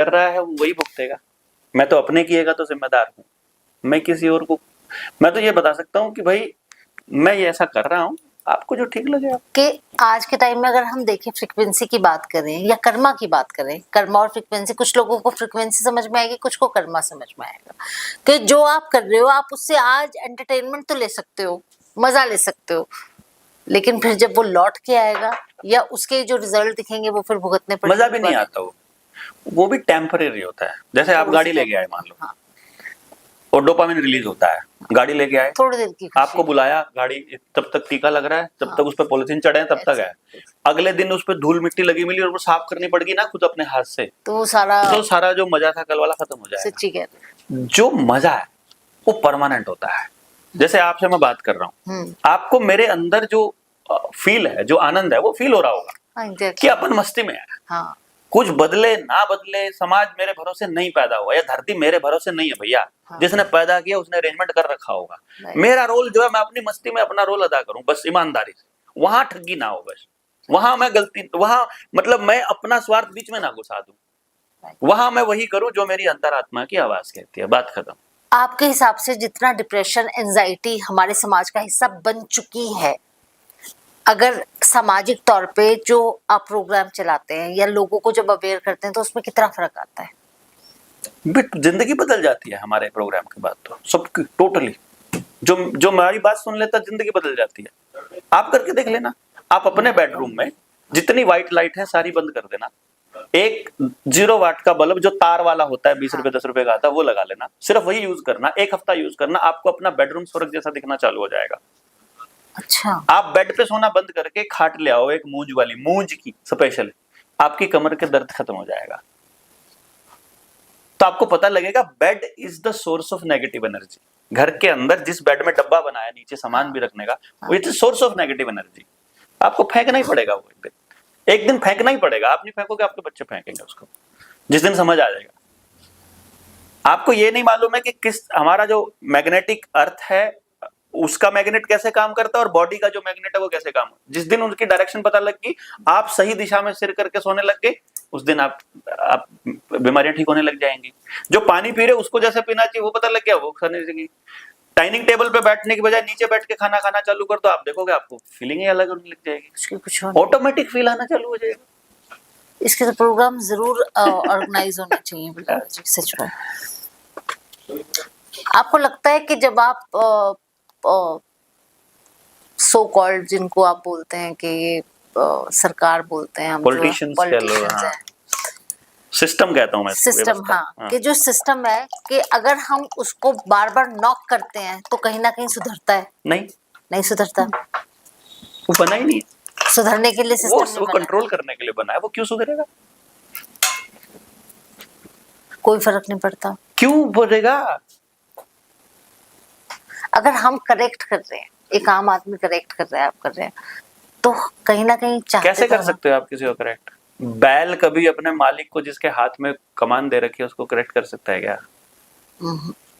कर रहा है वो वही भुगतेगा। मैं तो अपने किएगा तो जिम्मेदार हूँ, मैं किसी और को, मैं तो ये बता सकता हूँ कि भाई मैं ये ऐसा कर रहा हूँ, आपको जो ठीक लगे आप। कि आज के टाइम में अगर हम देखें फ्रीक्वेंसी की बात करें या कर्मा की बात करें, कर्मा और फ्रीक्वेंसी, कुछ लोगों को फ्रीक्वेंसी समझ में आएगी, कुछ को कर्मा समझ में आएगा कि जो आप कर रहे हो आप उससे आज एंटरटेनमेंट तो ले सकते हो, मजा ले सकते हो, लेकिन फिर जब वो लौट के आएगा या उसके जो रिजल्ट दिखेंगे वो फिर भुगतने पड़ेंगे। मजा भी नहीं आता, वो भी टेम्परेरी होता है। जैसे आप गाड़ी लेके आए मान लो, हाँ, और डोपामिन रिलीज होता है, गाड़ी लेके आए, थोड़ी देर की खुशी। आपको बुलाया, गाड़ी तब तक टीका लग रहा है, जब तक उस पर पॉलिथीन चढ़े हैं तब तक है, अगले दिन उस पर धूल मिट्टी लगी मिली और वो साफ करनी पड़गी ना खुद अपने हाथ से, तो सारा जो मजा था कल वाला खत्म हो जाएगा। सच्ची कह रहे। जो मजा है वो परमानेंट होता है। जैसे आपसे मैं बात कर रहा हूँ, आपको मेरे अंदर जो फील है, जो आनंद है, वो फील हो रहा होगा कि अपन मस्ती में है। हाँ। कुछ बदले ना बदले, समाज मेरे भरोसे नहीं पैदा हुआ, या धरती मेरे भरोसे नहीं है भैया। हाँ। जिसने पैदा किया उसने अरेंजमेंट कर रखा होगा। मेरा रोल जो है, मैं अपनी मस्ती में अपना रोल अदा करूं, बस ईमानदारी से, वहां ठगी ना हो, बस वहां मैं गलती, वहां मतलब मैं अपना स्वार्थ बीच में ना घुसा दूं, वहां मैं वही करूं जो मेरी अंतरात्मा की आवाज कहती है, बात खत्म। आपके हिसाब से जितना डिप्रेशन, एंजाइटी हमारे समाज का हिस्सा बन चुकी है, अगर सामाजिक तौर पे जो आप प्रोग्राम चलाते हैं या लोगों को जब अवेयर करते हैं तो उसमें कितना फर्क आता है? जिंदगी बदल जाती है हमारे प्रोग्राम के बाद, तो सबकी टोटली, जो हमारी बात सुन लेता जिंदगी बदल जाती है। आप करके देख लेना, आप अपने बेडरूम में जितनी व्हाइट लाइट है सारी बंद कर देना, एक 0 वाट का बल्ब जो तार वाला होता है, 20 रुपए 10 रुपए का आता है, वो लगा लेना, सिर्फ वही यूज करना, 1 हफ्ता यूज करना, आपको अपना बेडरूम स्वर्ग जैसा दिखना चालू हो जाएगा। अच्छा। आप बेड पे सोना बंद करके खाट ले आओ एक मूंज वाली, मूंज की स्पेशल, आपकी कमर के दर्द खत्म हो जाएगा। तो आपको पता लगेगा bed is the source of negative energy. घर के अंदर जिस बेड में डब्बा बनाया नीचे सामान भी रखने का, वो is the source of negative energy. आपको फेंकना ही पड़ेगा, वो एक दिन फेंकना ही पड़ेगा। आप नहीं फेंकोगे, आपके बच्चे फेंकेंगे उसको, जिस दिन समझ आ जाएगा। आपको ये नहीं मालूम है कि किस, हमारा जो मैग्नेटिक अर्थ है उसका मैग्नेट कैसे काम करता है और बॉडी का जो मैग्नेट है वो कैसे काम, जिस दिन उनकी डायरेक्शन पता लग गई, आप सही दिशा में सिर करके सोने लग गए, उस दिन आप बीमारियां ठीक होने लग जाएंगी। जो पानी पी रहे उसको जैसे पीना चाहिए वो पता लग गया, वो खाने लगी। डाइनिंग टेबल पे बैठने की बजाय नीचे बैठ के खाना खाना चालू कर दो, आप देखोगे आपको फीलिंग ही अलग होने लग जाएगी, कुछ ऑटोमेटिक फील आना चालू हो जाएगा। इसके तो प्रोग्राम जरूर ऑर्गेनाइज होने चाहिए सच में। आपको लगता है कि जब आप सो कॉल्ड, जिनको आप बोलते हैं कि ये सरकार बोलते हैं, हम पॉलिटिशियंस हैं, सिस्टम कहता हूं मैं, सिस्टम, हाँ, कि जो सिस्टम है कि अगर हम उसको बार बार नॉक करते हैं तो कहीं ना कहीं सुधरता है? नहीं सुधरता। वो बना ही नहीं, सुधरने के लिए सिस्टम वो कंट्रोल करने के लिए बना है, वो क्यों सुधरेगा? कोई फर्क नहीं पड़ता। क्यों बढ़ेगा? अगर हम करेक्ट कर रहे हैं, एक आम आदमी करेक्ट कर रहा है, आप कर रहे हैं, तो कहीं ना कहीं कैसे कर सकते हो आप किसी को करेक्ट? बैल कभी अपने मालिक को जिसके हाथ में कमान दे रखी है उसको करेक्ट कर सकता है क्या?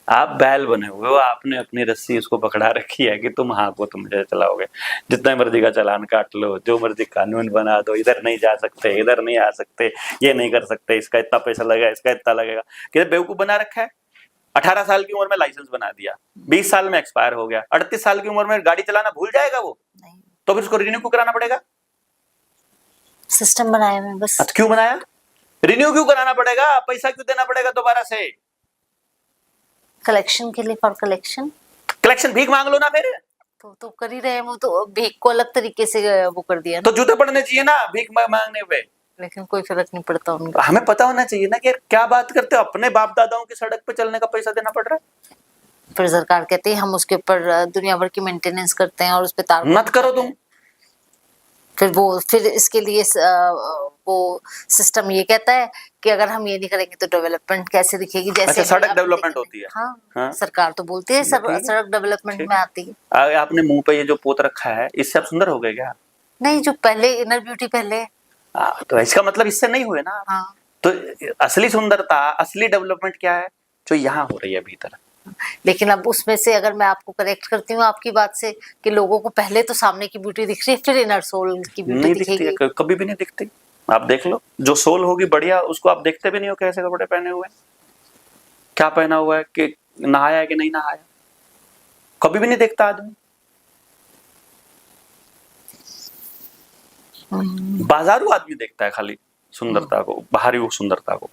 आप बैल बने हुए हो, आपने अपनी रस्सी उसको पकड़ा रखी है कि तुम हाँको, तुम मुझे चलाओगे, जितना मर्जी का चालान काट लो, जो मर्जी कानून बना दो, इधर नहीं जा सकते, इधर नहीं आ सकते, ये नहीं कर सकते, इसका इतना पैसा लगेगा, इसका इतना लगेगा। किधर बेवकूफ बना रखा है। 18 साल की उम्र में लाइसेंस बना दिया, 20 साल में एक्सपायर हो गया, 38 साल की उम्र में गाड़ी चलाना भूल जाएगा वो? नहीं। तो फिर उसको रिन्यू क्यों कराना पड़ेगा? सिस्टम बनाया मैं बस। क्यों बनाया? रिन्यू क्यों कराना पड़ेगा? पैसा क्यों देना पड़ेगा दोबारा से? कलेक्शन के लिए, फॉर कलेक्शन भीख मांग लो ना फिर। तो कर ही रहे हैं, वो तो भीख को अलग तरीके से वो कर दिया ना। तो जूते पड़ने चाहिए ना भीख मांगने पे, लेकिन कोई फर्क नहीं पड़ता उनको। हमें पता होना चाहिए ना कि क्या बात करते हो, अपने बाप दादाओं की सड़क पे चलने का पैसा देना पड़ रहा है। फिर सरकार कहती है हम उसके ऊपर दुनिया भर की मेंटेनेंस करते हैं और उस पे तार मत करो तुम। फिर इसके लिए वो सिस्टम ये कहता है कि अगर हम ये नहीं करेंगे तो डेवलपमेंट कैसे दिखेगी? जैसे अच्छा, सड़क डेवलपमेंट होती है। हाँ, सरकार तो बोलती है सड़क डेवलपमेंट में आती है। आपने मुंह पे ये जो पोत रखा है, इससे आप सुंदर हो गए क्या? नहीं, जो पहले इनर ब्यूटी पहले। तो इसका मतलब इससे नहीं हुए ना। हाँ। तो असली सुंदरता, असली डेवलपमेंट क्या है? जो यहाँ हो रही है भीतर। लेकिन अब उसमें से अगर मैं आपको करेक्ट करती हूँ आपकी बात से कि लोगों को पहले तो सामने की ब्यूटी दिख रही है, फिर इनर सोल की ब्यूटी दिखेगी। कभी भी नहीं दिखती। आप देख लो, जो सोल होगी बढ़िया, उसको आप देखते भी नहीं हो कैसे कपड़े पहने हुए हैं, क्या पहना हुआ है, कि नहाया है कि नहीं नहाया, कभी भी नहीं देखता आदमी। बाजारू आदमी देखता है खाली सुंदरता को, बाहरी सुंदरता को,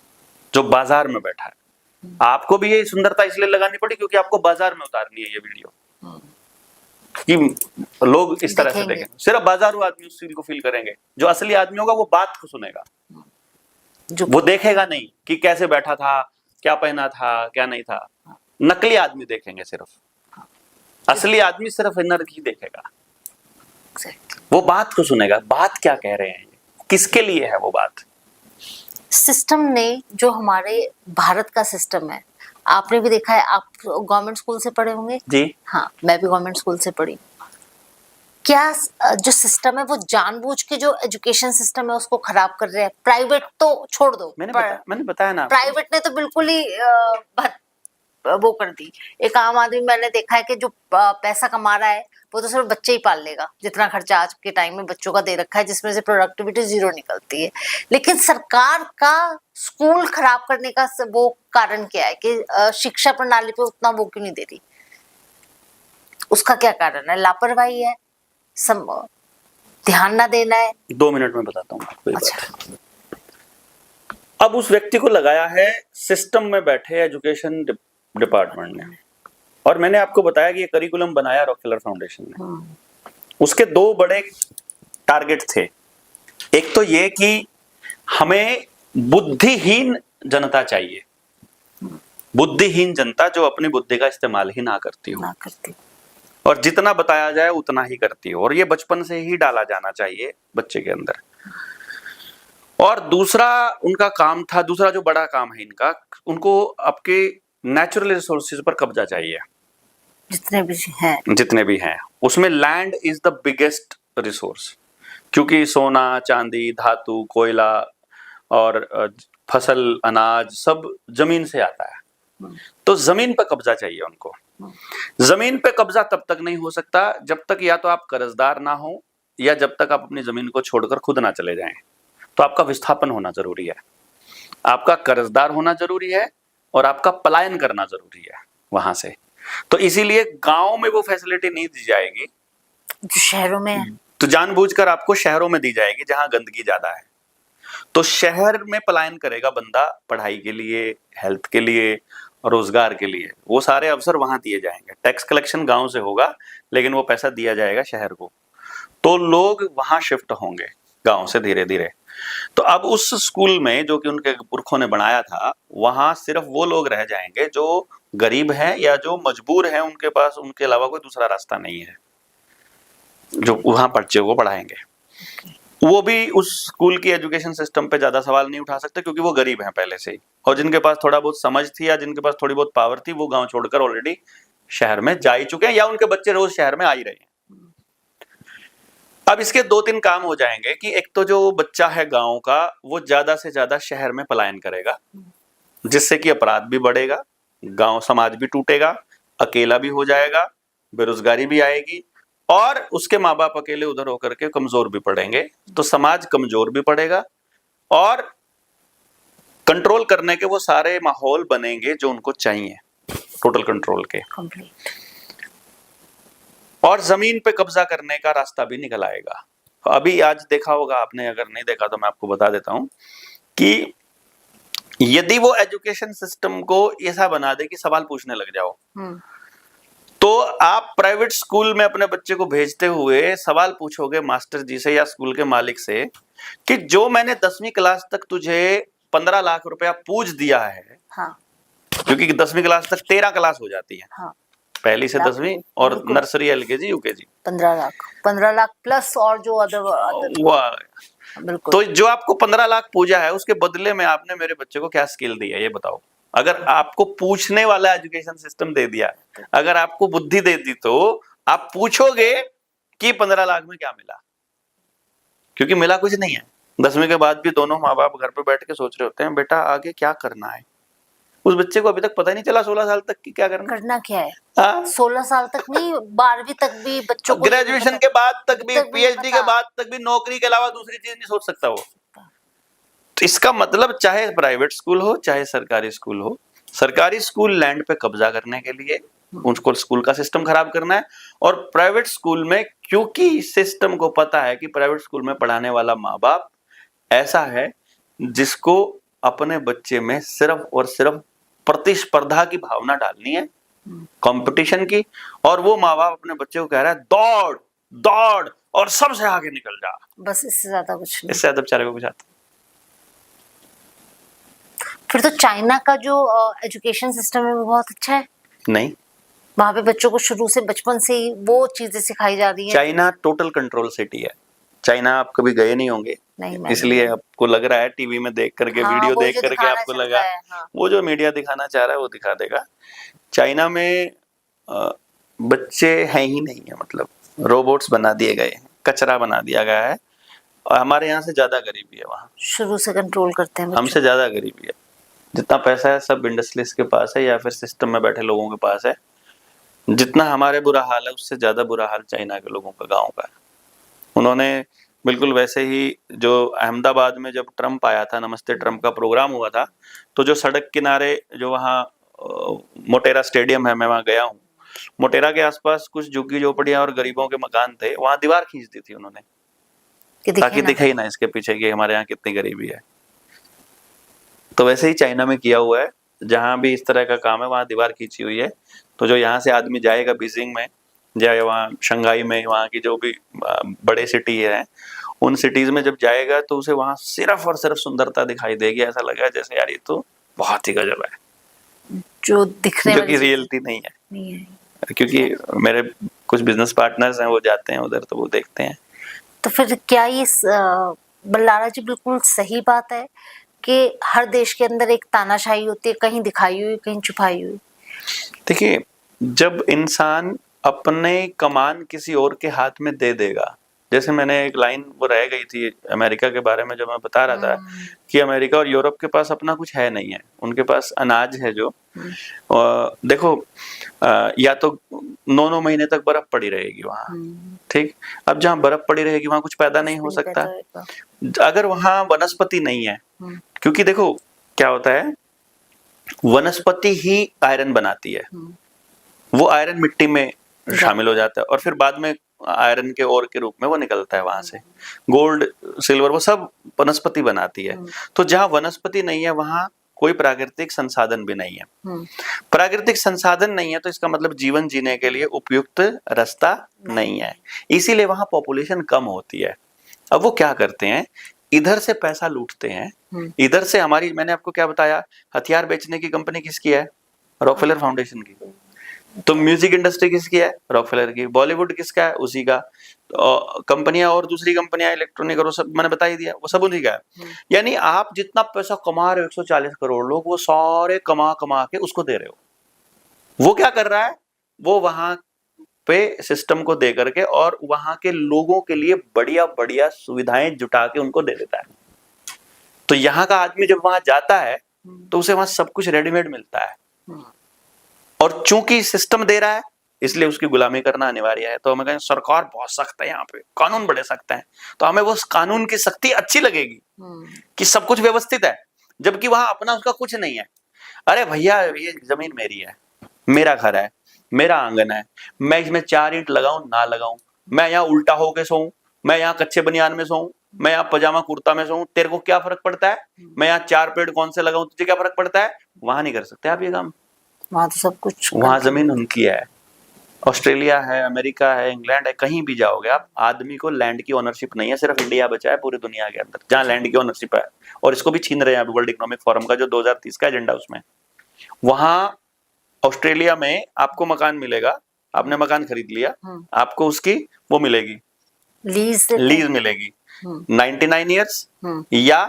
जो बाजार में बैठा है। आपको भी ये सुंदरता इसलिए लगानी पड़ी क्योंकि आपको बाजार में उतारनी है ये वीडियो, कि लोग इस तरह से देखेंगे। देखें। सिर्फ बाजारू आदमी उस फील को फील करेंगे, जो असली आदमी होगा वो बात को सुनेगा, वो देखेगा नहीं कि कैसे बैठा था, क्या पहना था, क्या नहीं था। नकली आदमी देखेंगे सिर्फ, असली आदमी सिर्फ एनर्जी देखेगा, वो बात को सुनेगा, बात क्या कह रहे हैं, किसके लिए है वो बात। सिस्टम ने जो हमारे भारत का सिस्टम है, आपने भी देखा है, आप गवर्नमेंट स्कूल से पढ़े होंगे जी हाँ, मैं भी गवर्नमेंट स्कूल से पढ़ी। क्या जो सिस्टम है वो जानबूझ के जो एजुकेशन सिस्टम है उसको खराब कर रहे हैं? प्राइवेट तो छोड़ दो, मैंने बताया ना, प्राइवेट ने तो बिल्कुल ही वो कर दी। एक आम आदमी मैंने देखा है कि जो पैसा कमा रहा है वो तो सिर्फ बच्चे ही पाल लेगा, जितना खर्चा आज के टाइम में बच्चों का दे रखा है, जिसमें से प्रोडक्टिविटी जीरो निकलती है। लेकिन सरकार का स्कूल खराब करने का वो कारण क्या है कि शिक्षा प्रणाली पे उतना वो क्यों नहीं दे रही? उसका क्या कारण है? लापरवाही है, ध्यान ना देना है? 2 मिनट में बताता हूँ आपको। अच्छा। अब उस व्यक्ति को लगाया है सिस्टम में बैठे एजुकेशन डिपार्टमेंट ने, और मैंने आपको बताया कि ये करिकुलम बनाया रॉकफेलर फाउंडेशन ने। उसके 2 बड़े टारगेट थे। एक तो ये कि हमें बुद्धिहीन जनता चाहिए, बुद्धिहीन जनता जो अपनी बुद्धि का इस्तेमाल ही ना करती हो, और जितना बताया जाए उतना ही करती हो, और ये बचपन से ही डाला जाना चाहिए बच्चे के अंदर। और दूसरा उनका काम था, दूसरा जो बड़ा काम है इनका, उनको आपके नेचुरल रिसोर्सेज पर कब्जा चाहिए, जितने भी हैं उसमें land is the biggest resource, क्योंकि सोना चांदी धातु कोयला और फसल अनाज सब जमीन से आता है। तो जमीन पर कब्जा चाहिए उनको। जमीन पे कब्जा तब तक नहीं हो सकता जब तक या तो आप कर्जदार ना हो, या जब तक आप अपनी जमीन को छोड़कर खुद ना चले जाएं। तो आपका विस्थापन होना जरूरी है, आपका कर्जदार होना जरूरी है, और आपका पलायन करना जरूरी है वहां से। तो इसीलिए गांव में वो फैसिलिटी नहीं दी जाएगी जो शहरों में है, तो जानबूझकर आपको शहरों में दी जाएगी जहां गंदगी ज्यादा है। तो शहर में पलायन करेगा बंदा पढ़ाई के लिए, हेल्थ के लिए, रोजगार के लिए, वो सारे अवसर वहां दिए जाएंगे। टैक्स कलेक्शन गांव से होगा, लेकिन वो पैसा दिया जाएगा शहर को, तो लोग वहां शिफ्ट होंगे गांव से धीरे धीरे। तो अब उस स्कूल में जो कि उनके पुरखों ने बनाया था, वहां सिर्फ वो लोग रह जाएंगे जो गरीब हैं या जो मजबूर हैं, उनके पास उनके अलावा कोई दूसरा रास्ता नहीं है, जो वहां बच्चे को पढ़ाएंगे। वो भी उस स्कूल की एजुकेशन सिस्टम पे ज्यादा सवाल नहीं उठा सकते क्योंकि वो गरीब हैं पहले से ही, और जिनके पास थोड़ा बहुत समझ थी या जिनके पास थोड़ी बहुत पावर थी वो गांव छोड़कर ऑलरेडी शहर में जा ही चुके हैं, या उनके बच्चे रोज शहर में आ ही रहे हैं। अब इसके 2-3 काम हो जाएंगे कि एक तो जो बच्चा है गांव का वो ज्यादा से ज्यादा शहर में पलायन करेगा, जिससे कि अपराध भी बढ़ेगा, गांव समाज भी टूटेगा, अकेला भी हो जाएगा, बेरोजगारी भी आएगी, और उसके माँ बाप अकेले उधर होकर के कमजोर भी पड़ेंगे, तो समाज कमजोर भी पड़ेगा, और कंट्रोल करने के वो सारे माहौल बनेंगे जो उनको चाहिए, टोटल कंट्रोल के। और जमीन पे कब्जा करने का रास्ता भी निकल आएगा। अभी आज देखा होगा आपने, अगर नहीं देखा तो मैं आपको बता देता हूं कि यदि वो एजुकेशन सिस्टम को ऐसा बना दे कि सवाल पूछने लग जाओ, तो आप प्राइवेट स्कूल में अपने बच्चे को भेजते हुए सवाल पूछोगे मास्टर जी से या स्कूल के मालिक से कि जो मैंने 10वीं क्लास तक तुझे 15 लाख रुपया पूछ दिया है, हाँ। क्योंकि 10वीं क्लास तक 13 क्लास हो जाती है, हाँ। पहली से 10वीं, और nursery LKG UKG 15 lakh plus और जो अदर बिल्कुल। तो जो आपको 15 लाख पूजा है उसके बदले में आपने मेरे बच्चे को क्या स्किल दी है ये बताओ। अगर आपको पूछने वाला एजुकेशन सिस्टम दे दिया, अगर आपको बुद्धि दे दी, तो आप पूछोगे कि 15 लाख में क्या मिला, क्योंकि मिला कुछ नहीं है। 10वीं के बाद भी दोनों माँ बाप घर पे बैठ के सोच रहे होते हैं बेटा आगे क्या करना है। उस बच्चे को अभी तक पता ही नहीं चला 16 साल तक की क्या करना क्या है। 16 साल तक नहीं, 12वीं तक भी बच्चों को, ग्रेजुएशन के बाद तक भी, पीएचडी के बाद तक भी नौकरी के अलावा दूसरी चीज नहीं सोच सकता वो। तो इसका मतलब चाहे प्राइवेट स्कूल हो चाहे सरकारी स्कूल हो, सरकारी स्कूल लैंड पे कब्जा करने के लिए उनको स्कूल का सिस्टम खराब करना है, और प्राइवेट स्कूल में क्योंकि सिस्टम को पता है कि प्राइवेट स्कूल में पढ़ाने वाला माँ बाप ऐसा है जिसको अपने बच्चे में सिर्फ और सिर्फ प्रतिस्पर्धा की भावना डालनी है, कंपटीशन की, और वो माँ बाप अपने बच्चे को कह रहा है दौड़ दौड़ और सबसे आगे निकल जा, बस इससे ज्यादा कुछ नहीं। इससे ज्यादा बेचारे को कुछ आता फिर तो चाइना का जो एजुकेशन सिस्टम है वो बहुत अच्छा है। नहीं। वहां पे बच्चों को शुरू से बचपन से ही वो चीजें सिखाई जा रही है। चाइना टोटल कंट्रोल सिटी है। चाइना आप कभी गए नहीं होंगे, नहीं, मैं इसलिए आपको लग रहा है टीवी में देख करके, हाँ, वीडियो वो देख जो करके दिखाना आपको चाहता लगा है, हाँ। वो जो मीडिया दिखाना चाह रहा है वो दिखा देगा। चाइना में बच्चे हैं ही नहीं है, मतलब रोबोट्स बना दिए गए हैं, कचरा बना दिया गया है, और हमारे यहाँ से ज्यादा गरीबी है वहाँ, शुरू से कंट्रोल करते हैं बच्चों हमसे ज्यादा गरीबी है। जितना पैसा है सब इंडस्ट्रियलिस्ट के पास है या फिर सिस्टम में बैठे लोगों के पास है। जितना हमारे बुरा हाल है उससे ज्यादा बुरा हाल चाइना के लोगों का, गाँव का है। उन्होंने बिल्कुल वैसे ही जो अहमदाबाद में जब ट्रम्प आया था, नमस्ते ट्रम्प का प्रोग्राम हुआ था, तो जो सड़क किनारे जो वहाँ मोटेरा स्टेडियम है, मैं वहाँ गया हूँ, मोटेरा के आसपास कुछ झुग्गी झोपड़ियां और गरीबों के मकान थे, वहां दीवार खींच दी थी उन्होंने कि ताकि दिखे ही ना इसके पीछे कि हमारे यहाँ कितनी गरीबी है। तो वैसे ही चाइना में किया हुआ है, जहां भी इस तरह का काम है वहां दीवार खींची हुई है। तो जो यहाँ से आदमी जाएगा बीजिंग में या वहाँ शंघाई में, वहाँ की जो भी बड़े सिटी है, उन सिटीज में जब जाएगा तो उसे वहां सिर्फ और सिर्फ सुंदरता दिखाई देगी, ऐसा लगेगा जैसे यार ये तो बहुत ही गजब है, जो दिखने जो कि रियलिटी नहीं है। क्योंकि मेरे कुछ बिजनेस पार्टनर्स हैं, वो जाते हैं उधर तो वो देखते हैं। तो फिर क्या ये बल्लारा जी बिल्कुल सही बात है कि हर देश के अंदर एक तानाशाही होती है, कहीं दिखाई हुई कहीं छुपाई हुई? देखिए, जब इंसान अपने कमान किसी और के हाथ में दे देगा, जैसे मैंने एक लाइन वो रह गई थी अमेरिका के बारे में जो मैं बता रहा था कि अमेरिका और यूरोप के पास अपना कुछ है नहीं है, उनके पास अनाज है जो देखो या तो 9 महीने तक बर्फ पड़ी रहेगी वहां, ठीक। अब जहाँ बर्फ पड़ी रहेगी वहां कुछ पैदा नहीं हो सकता अगर वहां वनस्पति नहीं है, क्योंकि देखो क्या होता है, वनस्पति ही आयरन बनाती है, वो आयरन मिट्टी में शामिल हो जाता है और फिर बाद में आयरन के ओर के रूप में वो निकलता है वहां से, गोल्ड सिल्वर वो सब वनस्पति बनाती है। तो जहां वनस्पति नहीं है वहां कोई प्राकृतिक संसाधन भी नहीं है। प्राकृतिक संसाधन नहीं है तो इसका मतलब जीवन जीने के लिए उपयुक्त रास्ता नहीं है, इसीलिए वहां पॉपुलेशन कम होती है। अब वो क्या करते हैं, इधर से पैसा लूटते हैं, इधर से हमारी, मैंने आपको क्या बताया, हथियार बेचने की कंपनी किसकी है, रॉकफेलर फाउंडेशन की। तो म्यूजिक इंडस्ट्री किसकी है, रॉकफेलर की। बॉलीवुड किसका है, उसी का। कंपनियां और दूसरी कंपनियां इलेक्ट्रॉनिक और सब मैंने बता ही दिया, वो सब उन्हीं का है। यानी आप जितना पैसा कमा रहे हो 140 करोड़ लोग, वो सारे कमा कमा के उसको दे रहे हो। वो क्या कर रहा है, वो वहां पे सिस्टम को दे करके और वहां के लोगों के लिए बढ़िया बढ़िया सुविधाएं जुटा के उनको दे देता है। तो यहाँ का आदमी जब वहां जाता है तो उसे वहां सब कुछ रेडीमेड मिलता है, और चूंकि सिस्टम दे रहा है इसलिए उसकी गुलामी करना अनिवार्य है। तो हमें कहें सरकार बहुत सख्त है, यहाँ पे कानून बड़े सख्त हैं, तो हमें वो कानून की सख्ती अच्छी लगेगी कि सब कुछ व्यवस्थित है, जबकि वहां अपना उसका कुछ नहीं है। अरे भैया ये जमीन मेरी है, मेरा घर है, मेरा आंगन है, मैं इसमें 4 ईंट लगाऊं ना लगाऊं, मैं यहाँ उल्टा होके सोऊं, मैं यहाँ कच्चे बनियान में सोऊं, मैं यहाँ पजामा कुर्ता में सोऊं, तेरे को क्या फर्क पड़ता है, मैं यहाँ 4 पेड़ कौन से लगाऊं, तुझे क्या फर्क पड़ता है। वहां नहीं कर सकते आप ये काम, वहां तो सब कुछ, वहां जमीन उनकी है। ऑस्ट्रेलिया है, अमेरिका है, इंग्लैंड है, कहीं भी जाओगे आप, आदमी को लैंड की ओनरशिप नहीं है। सिर्फ इंडिया बचा है पूरी दुनिया के अंदर जहां लैंड की ओनरशिप है, और इसको भी छीन रहे हैं वर्ल्ड इकोनॉमिक फोरम का जो 2030 का एजेंडा, उसमें वहां ऑस्ट्रेलिया में आपको मकान मिलेगा, आपने मकान खरीद लिया, आपको उसकी वो मिलेगी, लीज मिलेगी 99 ईयर्स या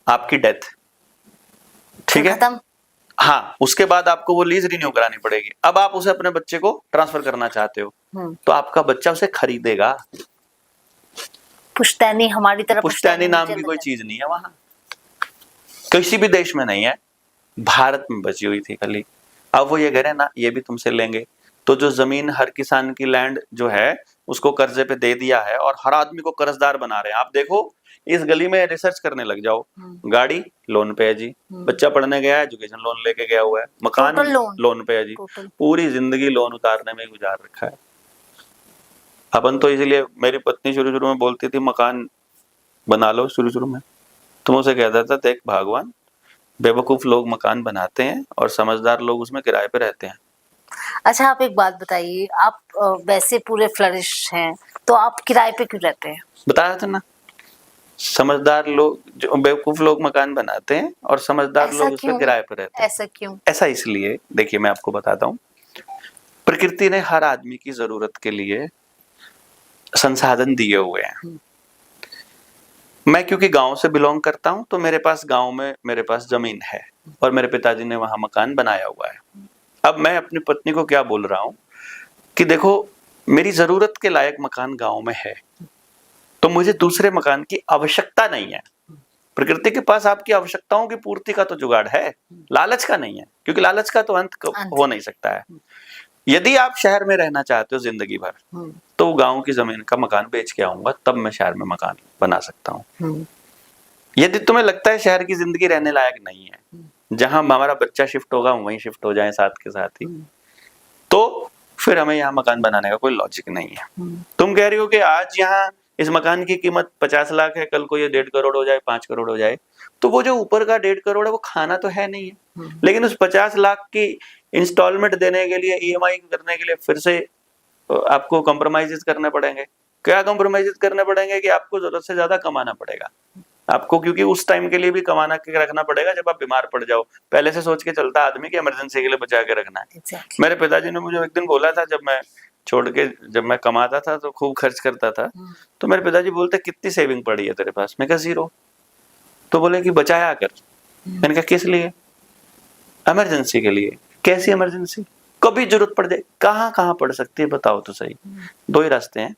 आपकी डेथ, ठीक है। हाँ, उसके बाद आपको वो लीज रिन्यू करानी पड़ेगी। अब आप उसे अपने बच्चे को ट्रांसफर करना चाहते हो तो आपका बच्चा उसे खरीदेगा। पुश्तैनी हमारी तरफ, पुश्तैनी नाम की कोई चीज नहीं है वहां, किसी भी देश में नहीं है, भारत में बची हुई थी खाली। अब वो ये कह रहे हैं ना ये भी तुमसे लेंगे, तो जो जमीन हर किसान की लैंड जो है उसको कर्जे पे दे दिया है और हर आदमी को कर्जदार बना रहे हैं। आप देखो इस गली में रिसर्च करने लग जाओ, गाड़ी लोन पे है जी, बच्चा पढ़ने गया है, एजुकेशन लोन लेके गया हुआ है, मकान Total loan. लोन पे है जी, Total. पूरी जिंदगी लोन उतारने में ही गुजार रखा है। अपन तो इसलिए, मेरी पत्नी शुरू शुरू में बोलती थी मकान बना लो, शुरू में तो मैं उसे कहता था, देख भगवान, बेवकूफ लोग मकान बनाते हैं और समझदार लोग उसमें किराए पे रहते हैं। अच्छा, आप एक बात बताइए, आप वैसे पूरे फ्लरिश हैं, तो आप किराए पे क्यों रहते हैं? बताया था ना, समझदार लोग, जो बेवकूफ लोग मकान बनाते हैं और समझदार ऐसा लोग उस पर क्यों? किराए पे रहते हैं। ऐसा क्यों? ऐसा इसलिए, देखिए मैं आपको बताता हूँ, प्रकृति ने हर आदमी की जरूरत के लिए संसाधन दिए हुए हैं। मैं क्योंकि गांव से बिलोंग करता हूं, तो मेरे पास गांव में मेरे पास जमीन है और मेरे पिताजी ने वहां मकान बनाया हुआ है। अब मैं अपनी पत्नी को क्या बोल रहा हूं कि देखो, मेरी जरूरत के लायक मकान गांव में है, तो मुझे दूसरे मकान की आवश्यकता नहीं है। प्रकृति के पास आपकी आवश्यकताओं की पूर्ति का तो जुगाड़ है, लालच का नहीं है, क्योंकि लालच का तो अंत हो नहीं सकता है। यदि आप शहर में रहना चाहते हो जिंदगी भर, तो गांव की जमीन का मकान बेच के आऊंगा, तब मैं शहर में मकान बना सकता हूँ। यदि तुम्हें लगता है शहर की जिंदगी रहने लायक नहीं है, जहां हमारा बच्चा शिफ्ट होगा वहीं शिफ्ट हो जाए साथ के साथ ही, तो फिर हमें यहाँ मकान बनाने का कोई लॉजिक नहीं है। तुम कह रही हो कि आज यहाँ इस मकान की कीमत 50 लाख है, कल को ये 1.5 करोड़ हो जाए, 5 करोड़ हो जाए, तो वो जो ऊपर का 1.5 करोड़ है वो खाना तो है नहीं है, लेकिन उस 50 लाख की इंस्टॉलमेंट देने के लिए, ईएमआई करने के लिए फिर से आपको कॉम्प्रोमाइजेस करने पड़ेंगे। क्या कॉम्प्रोमाइजेस करने पड़ेंगे कि आपको जरूरत से ज्यादा कमाना पड़ेगा आपको, क्योंकि उस टाइम के लिए भी कमाना के रखना पड़ेगा जब आप बीमार पड़ जाओ। पहले से सोच के चलता आदमी कि इमरजेंसी के लिए बचा के रखना है। Exactly. मेरे पिताजी ने मुझे एक दिन बोला था, जब मैं छोड़ के, जब मैं कमाता था तो खूब खर्च करता था, तो मेरे पिताजी बोलते, कितनी सेविंग पड़ी है तेरे पास? मैं कहा 0। तो बोले कि बचाया कर। मैंने कहा किस लिए? इमरजेंसी के लिए। कैसी इमरजेंसी? कभी जरूरत पड़ जाए। कहाँ कहाँ पड़ सकती है बताओ तो सही। 2 ही रास्ते हैं,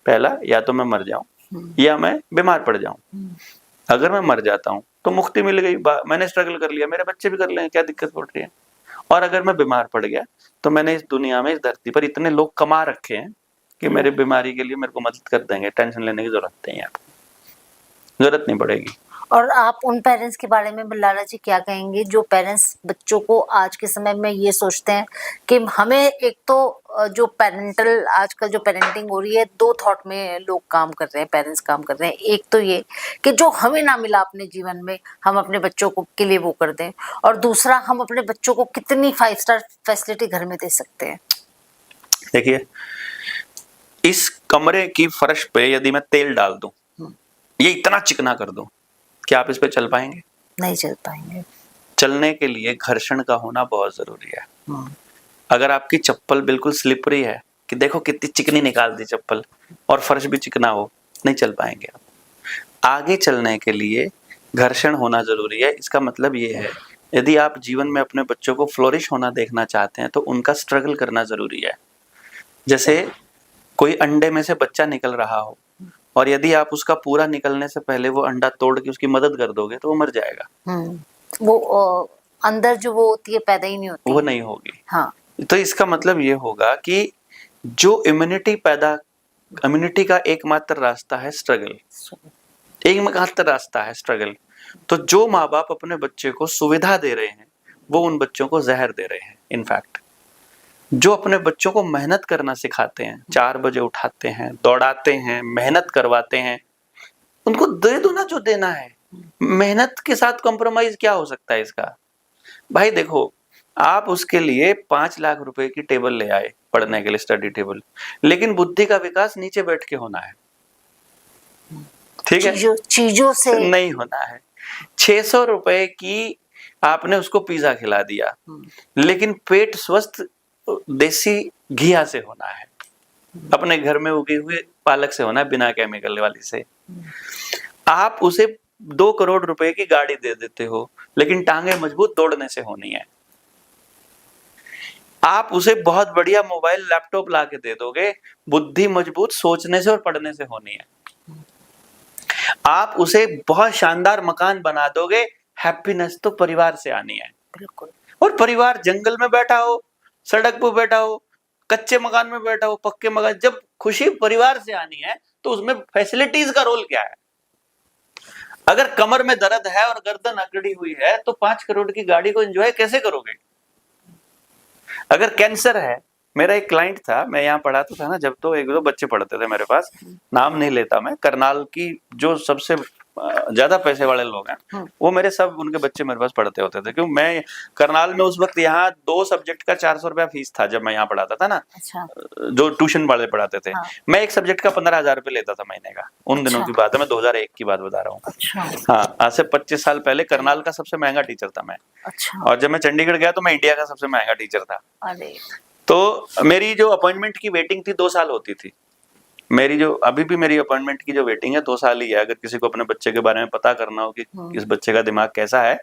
पहला या तो मैं मर जाऊं या मैं बीमार पड़ जाऊं। अगर मैं मर जाता हूं तो मुक्ति मिल गई, मैंने स्ट्रगल कर लिया, मेरे बच्चे भी कर लेंगे, क्या दिक्कत पड़ रही है। और अगर मैं बीमार पड़ गया तो मैंने इस दुनिया में, इस धरती पर इतने लोग कमा रखे हैं कि मेरी बीमारी के लिए मेरे को मदद कर देंगे, टेंशन लेने की जरूरत नहीं है, आपको जरूरत नहीं पड़ेगी। और आप उन पेरेंट्स के बारे में लाला जी क्या कहेंगे जो पेरेंट्स बच्चों को आज के समय में ये सोचते हैं कि हमें, एक तो जो पेरेंटल आजकल जो पेरेंटिंग हो रही है, 2 थॉट में लोग काम कर रहे हैं, पेरेंट्स काम कर रहे हैं। एक तो ये कि जो हमें ना मिला अपने जीवन में हम अपने बच्चों को के लिए वो कर दें, और दूसरा हम अपने बच्चों को कितनी 5 स्टार फैसिलिटी घर में दे सकते हैं। देखिए, इस कमरे की फर्श पे यदि मैं तेल डाल दूं, ये इतना चिकना कर दूं, क्या आप इस पे चल पाएंगे? नहीं चल पाएंगे। चलने के लिए घर्षण का होना बहुत जरूरी है। अगर आपकी चप्पल बिल्कुल स्लिपरी है, कि देखो कितनी चिकनी निकाल दी चप्पल, और फर्श भी चिकना हो, नहीं चल पाएंगे आप। आगे चलने के लिए घर्षण होना जरूरी है। इसका मतलब ये है, यदि आप जीवन में अपने बच्चों को फ्लोरिश होना देखना चाहते हैं तो उनका स्ट्रगल करना जरूरी है। जैसे कोई अंडे में से बच्चा निकल रहा हो, और यदि आप उसका पूरा निकलने से पहले वो अंडा तोड़ के उसकी मदद कर दोगे तो वो मर जाएगा। वो अंदर जो वो होती है पैदा ही नहीं होती, वो नहीं होगी। हाँ। तो इसका मतलब ये होगा कि जो इम्यूनिटी का एकमात्र रास्ता है स्ट्रगल, एकमात्र रास्ता है स्ट्रगल। तो जो माँ बाप अपने बच्चे को सुविधा दे रहे हैं, वो उन बच्चों को जहर दे रहे हैं। इनफैक्ट जो अपने बच्चों को मेहनत करना सिखाते हैं, 4 बजे उठाते हैं, दौड़ाते हैं, मेहनत करवाते हैं, उनको दे दो ना जो देना है। मेहनत के साथ कॉम्प्रोमाइज क्या हो सकता है इसका? भाई देखो, आप उसके लिए 5 लाख रुपए की टेबल ले आए पढ़ने के लिए, स्टडी टेबल, लेकिन बुद्धि का विकास नीचे बैठ के होना है, ठीक है? चीजों से नहीं होना है। 600 रुपए की आपने उसको पिज्जा खिला दिया, लेकिन पेट स्वस्थ देसी घिया से होना है, अपने घर में उगे हुए पालक से होना है, बिना केमिकल वाली से। आप उसे 2 करोड़ रुपए की गाड़ी दे देते हो, लेकिन टांगे मजबूत दौड़ने से होनी है। आप उसे बहुत बढ़िया मोबाइल लैपटॉप ला के दे दोगे, बुद्धि मजबूत सोचने से और पढ़ने से होनी है। आप उसे बहुत शानदार मकान बना दोगे, हैप्पीनेस तो परिवार से आनी है। बिल्कुल। और परिवार जंगल में बैठा हो, सड़क पर बैठा हो, कच्चे मकान में बैठा हो, पक्के मकान, जब खुशी परिवार से आनी है तो उसमें फैसिलिटीज का रोल क्या है? अगर कमर में दर्द है और गर्दन अकड़ी हुई है तो 5 करोड़ की गाड़ी को एंजॉय कैसे करोगे? अगर कैंसर है, मेरा एक क्लाइंट था, मैं यहाँ पढ़ाता था ना जब, तो एक दो बच्चे पढ़ते थे मेरे पास, नाम नहीं लेता मैं, करनाल की जो सबसे ज्यादा पैसे वाले लोग हैं वो मेरे सब उनके बच्चे मेरे पास पढ़ते होते थे, क्योंकि मैं करनाल में उस वक्त यहाँ 2 सब्जेक्ट का 400 रुपया फीस था जब मैं यहाँ पढ़ाता था ना। अच्छा। जो ट्यूशन वाले पढ़ाते थे। हाँ। मैं एक सब्जेक्ट का 15,000 रुपये लेता था महीने का। उन दिनों की बात है, मैं 2001 की बात बता रहा हूँ। अच्छा। हाँ, आज से 25 साल पहले करनाल का सबसे महंगा टीचर था मैं। अच्छा। और जब मैं चंडीगढ़ गया तो मैं इंडिया का सबसे महंगा टीचर था। अरे। तो मेरी जो अपॉइंटमेंट की वेटिंग थी 2 साल होती थी। मेरी जो अभी भी मेरी अपॉइंटमेंट की जो वेटिंग है 2 साल ही है। अगर किसी को अपने बच्चे के बारे में पता करना हो कि इस बच्चे का दिमाग कैसा है,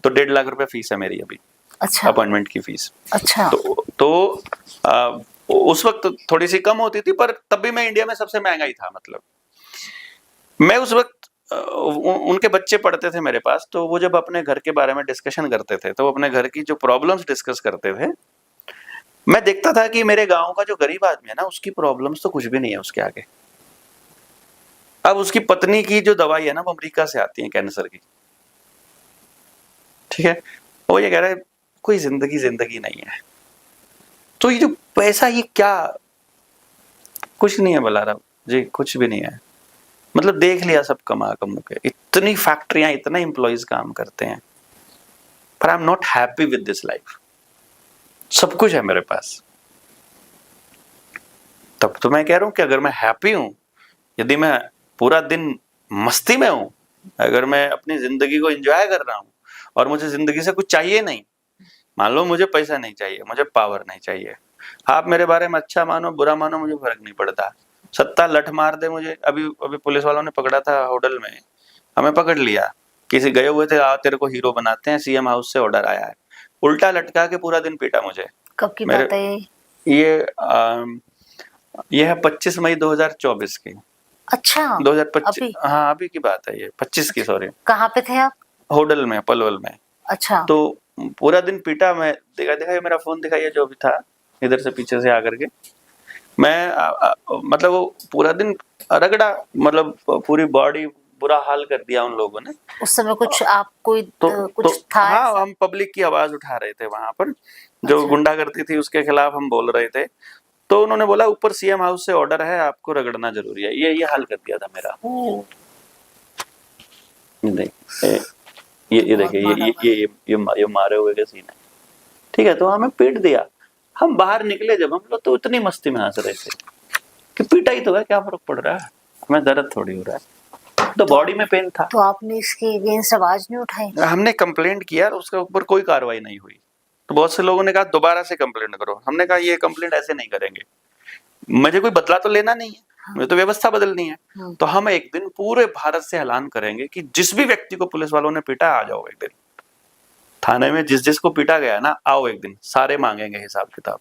तो 1.5 लाख रुपए फीस है मेरी अभी। अच्छा। अपॉइंटमेंट की फीस। अच्छा। तो उस वक्त थोड़ी सी कम होती थी, पर तब भी मैं इंडिया में सबसे महंगा ही था। मतलब मैं उस वक्त उनके बच्चे पढ़ते थे मेरे पास, तो वो जब अपने घर के बारे में डिस्कशन करते थे तो अपने घर की जो प्रॉब्लम्स डिस्कस करते थे, मैं देखता था कि मेरे गांव का जो गरीब आदमी है ना, उसकी प्रॉब्लम्स तो कुछ भी नहीं है उसके आगे। अब उसकी पत्नी की जो दवाई है ना, वो अमेरिका से आती है कैंसर की, ठीक है। वो ये कह रहा है कोई जिंदगी नहीं है। तो ये जो पैसा, ये क्या, कुछ नहीं है बलराम जी, कुछ भी नहीं है। मतलब देख लिया सब कमा के, इतनी फैक्ट्रियां, इतना एम्प्लॉइज काम करते हैं, पर I am not happy with this life. सब कुछ है मेरे पास। तब तो मैं कह रहा हूं कि अगर मैं हैप्पी हूं, यदि मैं पूरा दिन मस्ती में हूं, अगर मैं अपनी जिंदगी को एंजॉय कर रहा हूं और मुझे जिंदगी से कुछ चाहिए नहीं, मान लो मुझे पैसा नहीं चाहिए, मुझे पावर नहीं चाहिए, आप मेरे बारे में अच्छा मानो बुरा मानो मुझे फर्क नहीं पड़ता, सत्ता लठ मार दे मुझे। अभी पुलिस वालों ने पकड़ा था होटल में, हमें पकड़ लिया, किसी गए हुए थे, आ तेरे को हीरो बनाते हैं, सीएम हाउस से ऑर्डर आया है, उल्टा लटका के पूरा दिन पीटा मुझे। कब की बात है ये है 25 मई 2024 की। अच्छा। 2025। हाँ, अभी की बात है ये, 25 की, सॉरी। कहाँ पे थे आप? होटल में, पलवल में। अच्छा। तो पूरा दिन पीटा। मैं देखा ये मेरा फोन दिखाइए जो भी था, इधर से पीछे से आकर के मैं मतलब वो पूरा दिन रगड़ा, मतलब पूरी बॉडी बुरा हाल कर दिया उन लोगों ने। उस समय कुछ आप कोई कुछ था? हाँ, हम पब्लिक की आवाज उठा रहे थे वहां पर, जो गुंडागर्दी थी उसके खिलाफ हम बोल रहे थे। तो उन्होंने बोला ऊपर सीएम हाउस से ऑर्डर है, आपको रगड़ना जरूरी है। ये हाल कर दिया था मेरा। ये देखिए, ये मारे हुए का सीन है, ठीक है। तो हमें पीट दिया। हम बाहर निकले जब हम लोग, तो इतनी मस्ती में हंस रहे थे कि पीटा ही तो है, क्या फर्क पड़ रहा है, हमें दर्द थोड़ी हो रहा है। तो बॉडी में पेन था। तो आपने इसके अगेंस्ट आवाज नहीं उठाई? हमने कंप्लेंट किया, उसके ऊपर कोई कार्रवाई नहीं हुई। तो बहुत से लोगों ने कहा दोबारा से कंप्लेंट करो। हमने कहा ये कंप्लेंट ऐसे नहीं करेंगे, मुझे कोई बदला तो लेना नहीं है, मुझे तो व्यवस्था बदलनी है। तो हम एक दिन पूरे भारत से ऐलान करेंगे कि जिस भी व्यक्ति को पुलिस वालों ने पीटा, आ जाओ एक दिन थाने में, जिस को पीटा गया ना, आओ एक दिन, सारे मांगेंगे हिसाब किताब।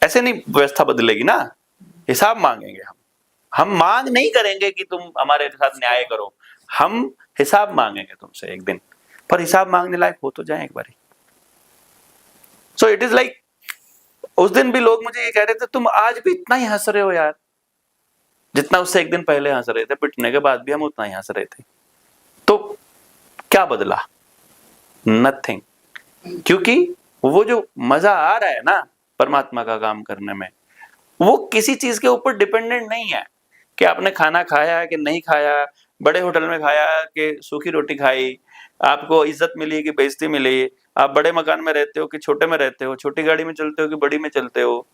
ऐसे नहीं व्यवस्था बदलेगी ना, हिसाब मांगेंगे हम मांग नहीं करेंगे कि तुम हमारे साथ न्याय करो, हम हिसाब मांगेंगे तुमसे एक दिन, पर हिसाब मांगने लायक हो तो जाए एक बार। सो इट इज लाइक, उस दिन भी लोग मुझे ये कह रहे थे तुम आज भी इतना ही हंस रहे हो यार, जितना उससे एक दिन पहले हंस रहे थे। पिटने के बाद भी हम उतना ही हंस रहे थे। तो क्या बदला? नथिंग। क्योंकि वो जो मजा आ रहा है ना परमात्मा का काम करने में, वो किसी चीज के ऊपर डिपेंडेंट नहीं है कि आपने खाना खाया कि नहीं खाया, बड़े होटल में खाया कि सूखी रोटी खाई, आपको इज्जत मिली कि बेइज्जती मिली, आप बड़े मकान में रहते हो कि छोटे में रहते हो, छोटी गाड़ी में चलते हो कि बड़ी में चलते हो,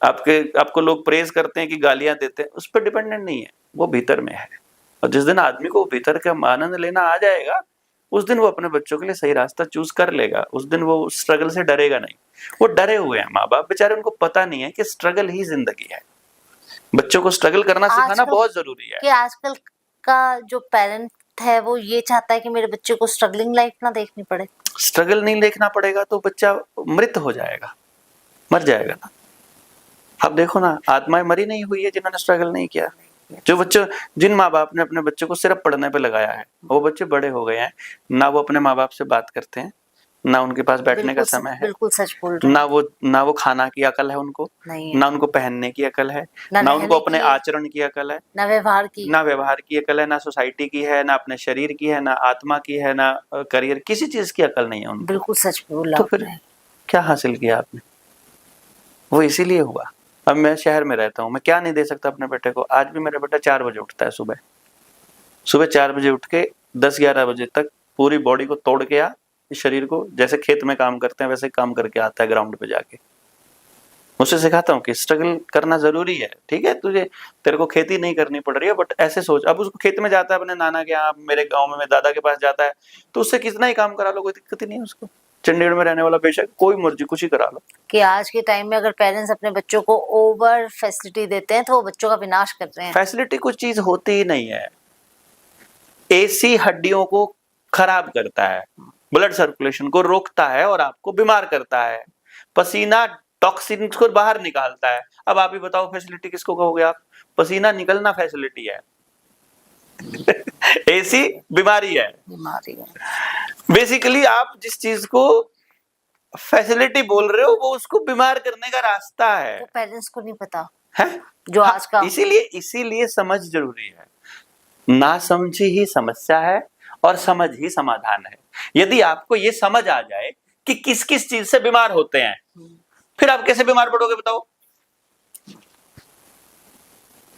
आपको लोग प्रेज करते हैं कि गालियां देते हैं, उस पर डिपेंडेंट नहीं है, वो भीतर में है। और जिस दिन आदमी को भीतर का आनंद लेना आ जाएगा, उस दिन वो अपने बच्चों के लिए सही रास्ता चूज कर लेगा। उस दिन वो स्ट्रगल से डरेगा नहीं। वो डरे हुए हैं माँ बाप बेचारे, उनको पता नहीं है कि स्ट्रगल ही जिंदगी है। बच्चों को स्ट्रगल करना सिखाना बहुत जरूरी है। कि आजकल का जो पेरेंट है वो ये चाहता है कि मेरे बच्चे को स्ट्रगलिंग लाइफ ना देखनी पड़े। स्ट्रगल नहीं देखना पड़ेगा तो बच्चा मृत हो जाएगा, मर जाएगा ना। अब देखो ना, आत्माएं मरी नहीं हुई है जिन्होंने स्ट्रगल नहीं किया। जो बच्चे, जिन माँ बाप ने अपने बच्चे को सिर्फ पढ़ने पे लगाया है, वो बच्चे बड़े हो गए हैं ना, वो अपने माँ बाप से बात करते हैं, ना उनके पास बैठने का बिल्कुल समय है, बिल्कुल सच बोल रहे हैं। ना वो खाना की अकल है उनको, नहीं है, ना उनको पहनने की अकल है, ना ना उनको रहने अपने की है, आचरण की अकल है, ना व्यवहार की। ना व्यवहार की अकल है, ना सोसाइटी की है, ना अपने शरीर की है, ना आत्मा की है, ना करियर, किसी चीज की अकल नहीं है उनको। बिल्कुल सच बोला तो फिर आपने। क्या हासिल किया आपने? वो इसीलिए हुआ। अब मैं शहर में रहता हूँ, मैं क्या नहीं दे सकता अपने बेटे को। आज भी मेरा बेटा 4 बजे उठता है सुबह, सुबह 4 बजे उठ के 10-11 बजे तक पूरी बॉडी को तोड़ के इस शरीर को जैसे खेत में काम करते हैं वैसे काम करके आता है ग्राउंड पे जाके। उसे सिखाता हूँ कि स्ट्रगल करना जरूरी है, ठीक है, तेरे को खेती नहीं करनी पड़ रही है, बट ऐसे सोच। अब उसको खेत में जाता है अपने नाना के यहाँ, मेरे गाँव में मेरे दादा के पास जाता है, तो उससे कितना ही काम करा लो, कोई दिक्कत ही नहीं है उसको। चंडीगढ़ में रहने वाला बेशक कोई मर्जी कुछ ही करा लो। कि आज के टाइम में अगर पेरेंट्स अपने बच्चों को ओवर फैसिलिटी देते हैं तो वो बच्चों का विनाश कर रहे हैं। फैसिलिटी कुछ चीज होती ही नहीं है। एसी हड्डियों को खराब करता है, ब्लड सर्कुलेशन को रोकता है और आपको बीमार करता है। पसीना टॉक्सिन को बाहर निकालता है। अब आप ही बताओ फैसिलिटी किसको कहोगे आप? पसीना निकलना फैसिलिटी है। एसी बीमारी है। बीमारी है। बेसिकली आप जिस चीज को फैसिलिटी बोल रहे हो वो उसको बीमार करने का रास्ता है। वो पेरेंट्स को नहीं पता है जो हाँ, आज का। इसीलिए समझ जरूरी है। ना समझी ही समस्या है और समझ ही समाधान है। यदि आपको ये समझ आ जाए कि किस किस चीज से बीमार होते हैं, फिर आप कैसे बीमार पड़ोगे बताओ?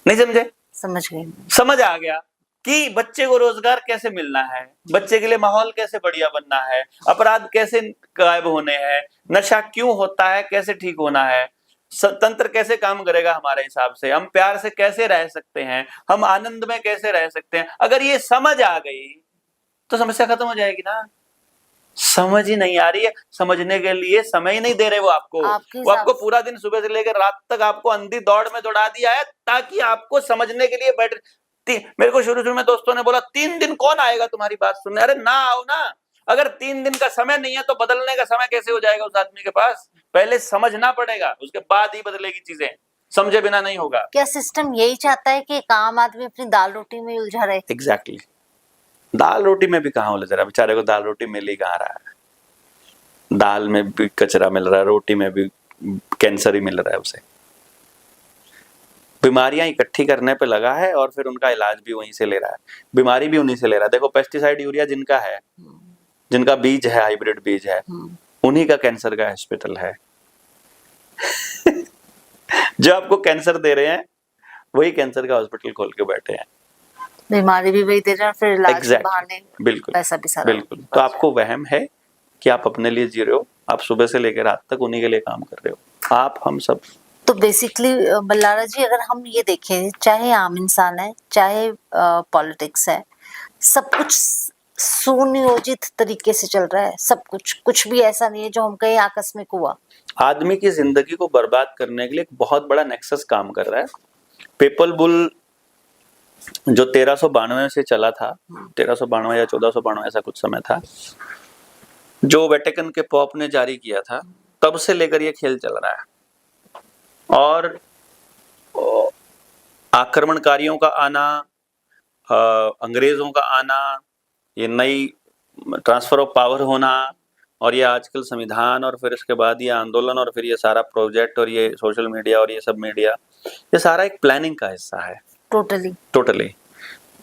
नहीं समझे? समझ गए। समझ आ गया कि बच्चे को रोजगार कैसे मिलना है, बच्चे के लिए माहौल कैसे बढ़िया बनना है, अपराध कैसे गायब होने हैं, नशा क्यों होता है, कैसे ठीक होना है, तंत्र कैसे काम करेगा हमारे हिसाब से, हम प्यार से कैसे रह सकते हैं, हम आनंद में कैसे रह सकते हैं। अगर ये समझ आ गई तो समस्या खत्म हो जाएगी ना। समझ ही नहीं आ रही है, समझने के लिए समय ही नहीं दे रहे वो आपको पूरा दिन सुबह से लेकर रात तक आपको अंधी दौड़ में दौड़ा दिया है ताकि आपको समझने के लिए बैठ। मेरे को शुरू में दोस्तों ने बोला 3 दिन कौन आएगा तुम्हारी बात सुनने? अरे ना आओ ना। अगर 3 दिन का समय नहीं है तो बदलने का समय कैसे हो जाएगा उस आदमी के पास? पहले समझना पड़ेगा, उसके बाद ही बदलेगी चीजें, समझे बिना नहीं होगा। क्या सिस्टम यही चाहता है कि एक आम आदमी अपनी दाल रोटी में उलझा रहे? एग्जैक्टली। दाल रोटी में भी कहाँ उलझ रहा है बेचारे को? दाल रोटी मिल ही कहाँ रहा है? दाल में भी कचरा मिल रहा है, रोटी में भी कैंसर ही मिल रहा है उसे। बीमारियां इकट्ठी करने पे लगा है और फिर उनका इलाज भी वहीं से ले रहा है, बीमारी भी उन्हीं से ले रहा है। देखो पेस्टिसाइड यूरिया जिनका है, जिनका बीज है, हाइब्रिड बीज है, उन्हीं का कैंसर का हॉस्पिटल है। जो आपको कैंसर दे रहे हैं वही कैंसर का हॉस्पिटल खोल के बैठे हैं। बीमारी भी वही दे रहे हैं, फिर इलाज के बहाने बिल्कुल पैसा भी सारा। बिल्कुल। तो आपको वहम है कि आप अपने लिए जी रहे हो, आप सुबह से लेकर रात तक उन्हीं के लिए काम कर रहे हो, आप हम सब। तो बेसिकली बल्लारा जी अगर हम ये देखें, चाहे आम इंसान है चाहे पॉलिटिक्स है, सब कुछ सुनियोजित तरीके से चल रहा है। सब कुछ भी ऐसा नहीं है जो हम कहीं आकस्मिक हुआ। आदमी की जिंदगी को बर्बाद करने के लिए एक बहुत बड़ा नेक्सस काम कर रहा है। पेपल बुल जो 1392 से चला था, 1392 या 1492 ऐसा कुछ समय था, जो वेटिकन के पॉप ने जारी किया था, तब से लेकर ये खेल चल रहा है। और आक्रमणकारियों का आना, अंग्रेजों का आना, ये नई ट्रांसफर ऑफ पावर होना, और ये आजकल संविधान, और फिर इसके बाद ये आंदोलन, और फिर ये सारा प्रोजेक्ट, और ये सोशल मीडिया, और ये सब मीडिया, ये सारा एक प्लानिंग का हिस्सा है। टोटली।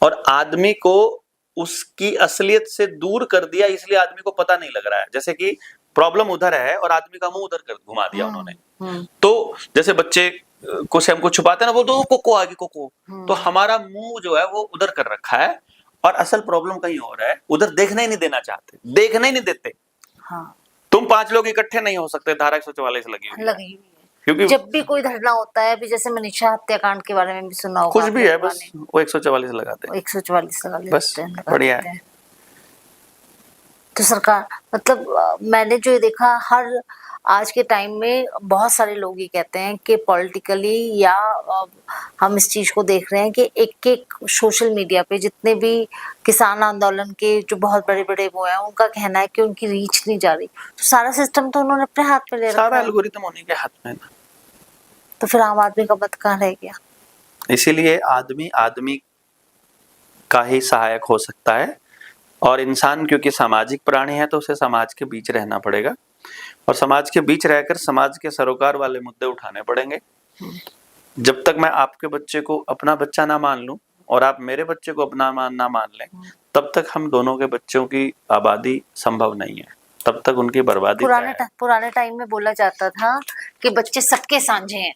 और आदमी को उसकी असलियत से दूर कर दिया, इसलिए आदमी को पता नहीं लग रहा है। जैसे कि प्रॉब्लम उधर है और आदमी का मुंह उधर कर घुमा दिया उन्होंने। तो जैसे बच्चे को से हमको छुपाते हैं ना, वो तो कोको आ गई कोको, तो हमारा मुंह जो है वो उधर कर रखा है और असल प्रॉब्लम कहीं और है। उधर देखने ही नहीं देना चाहते, देखने ही नहीं देते। हाँ। तुम 5 लोग इकट्ठे नहीं हो सकते, धारा 144 लगी हुई है। क्योंकि जब भी कोई धरना होता है, अभी जैसे मनीषा हत्याकांड के बारे में भी सुना होगा, कुछ भी है बस वो 144 लगाते हैं, 144 लगा लेते बस, बढ़िया है। तो सरकार, मतलब मैंने जो देखा, हर आज के टाइम में बहुत सारे लोग ये कहते हैं कि पॉलिटिकली, या हम इस चीज को देख रहे हैं कि एक एक सोशल मीडिया पे जितने भी किसान आंदोलन के जो बहुत बड़े बड़े वो हैं, उनका कहना है कि उनकी रीच नहीं जा रही। तो सारा सिस्टम तो उन्होंने अपने हाथ में ले रखा है, सारा एल्गोरिथम उन्हीं के हाथ में है ना। तो फिर आम आदमी का मत कहाँ रह गया? इसीलिए आदमी का ही सहायक हो सकता है और इंसान क्योंकि सामाजिक प्राणी है तो उसे समाज के बीच रहना पड़ेगा, और समाज के बीच रहकर समाज के सरोकार वाले मुद्दे उठाने पड़ेंगे। जब तक मैं आपके बच्चे को अपना बच्चा ना मान लूं और आप मेरे बच्चे को अपना ना मान लें, तब तक हम दोनों के बच्चों की आबादी संभव नहीं है, तब तक उनकी बर्बादी तय है। पुराने टाइम में बोला जाता था कि बच्चे सबके साझे हैं,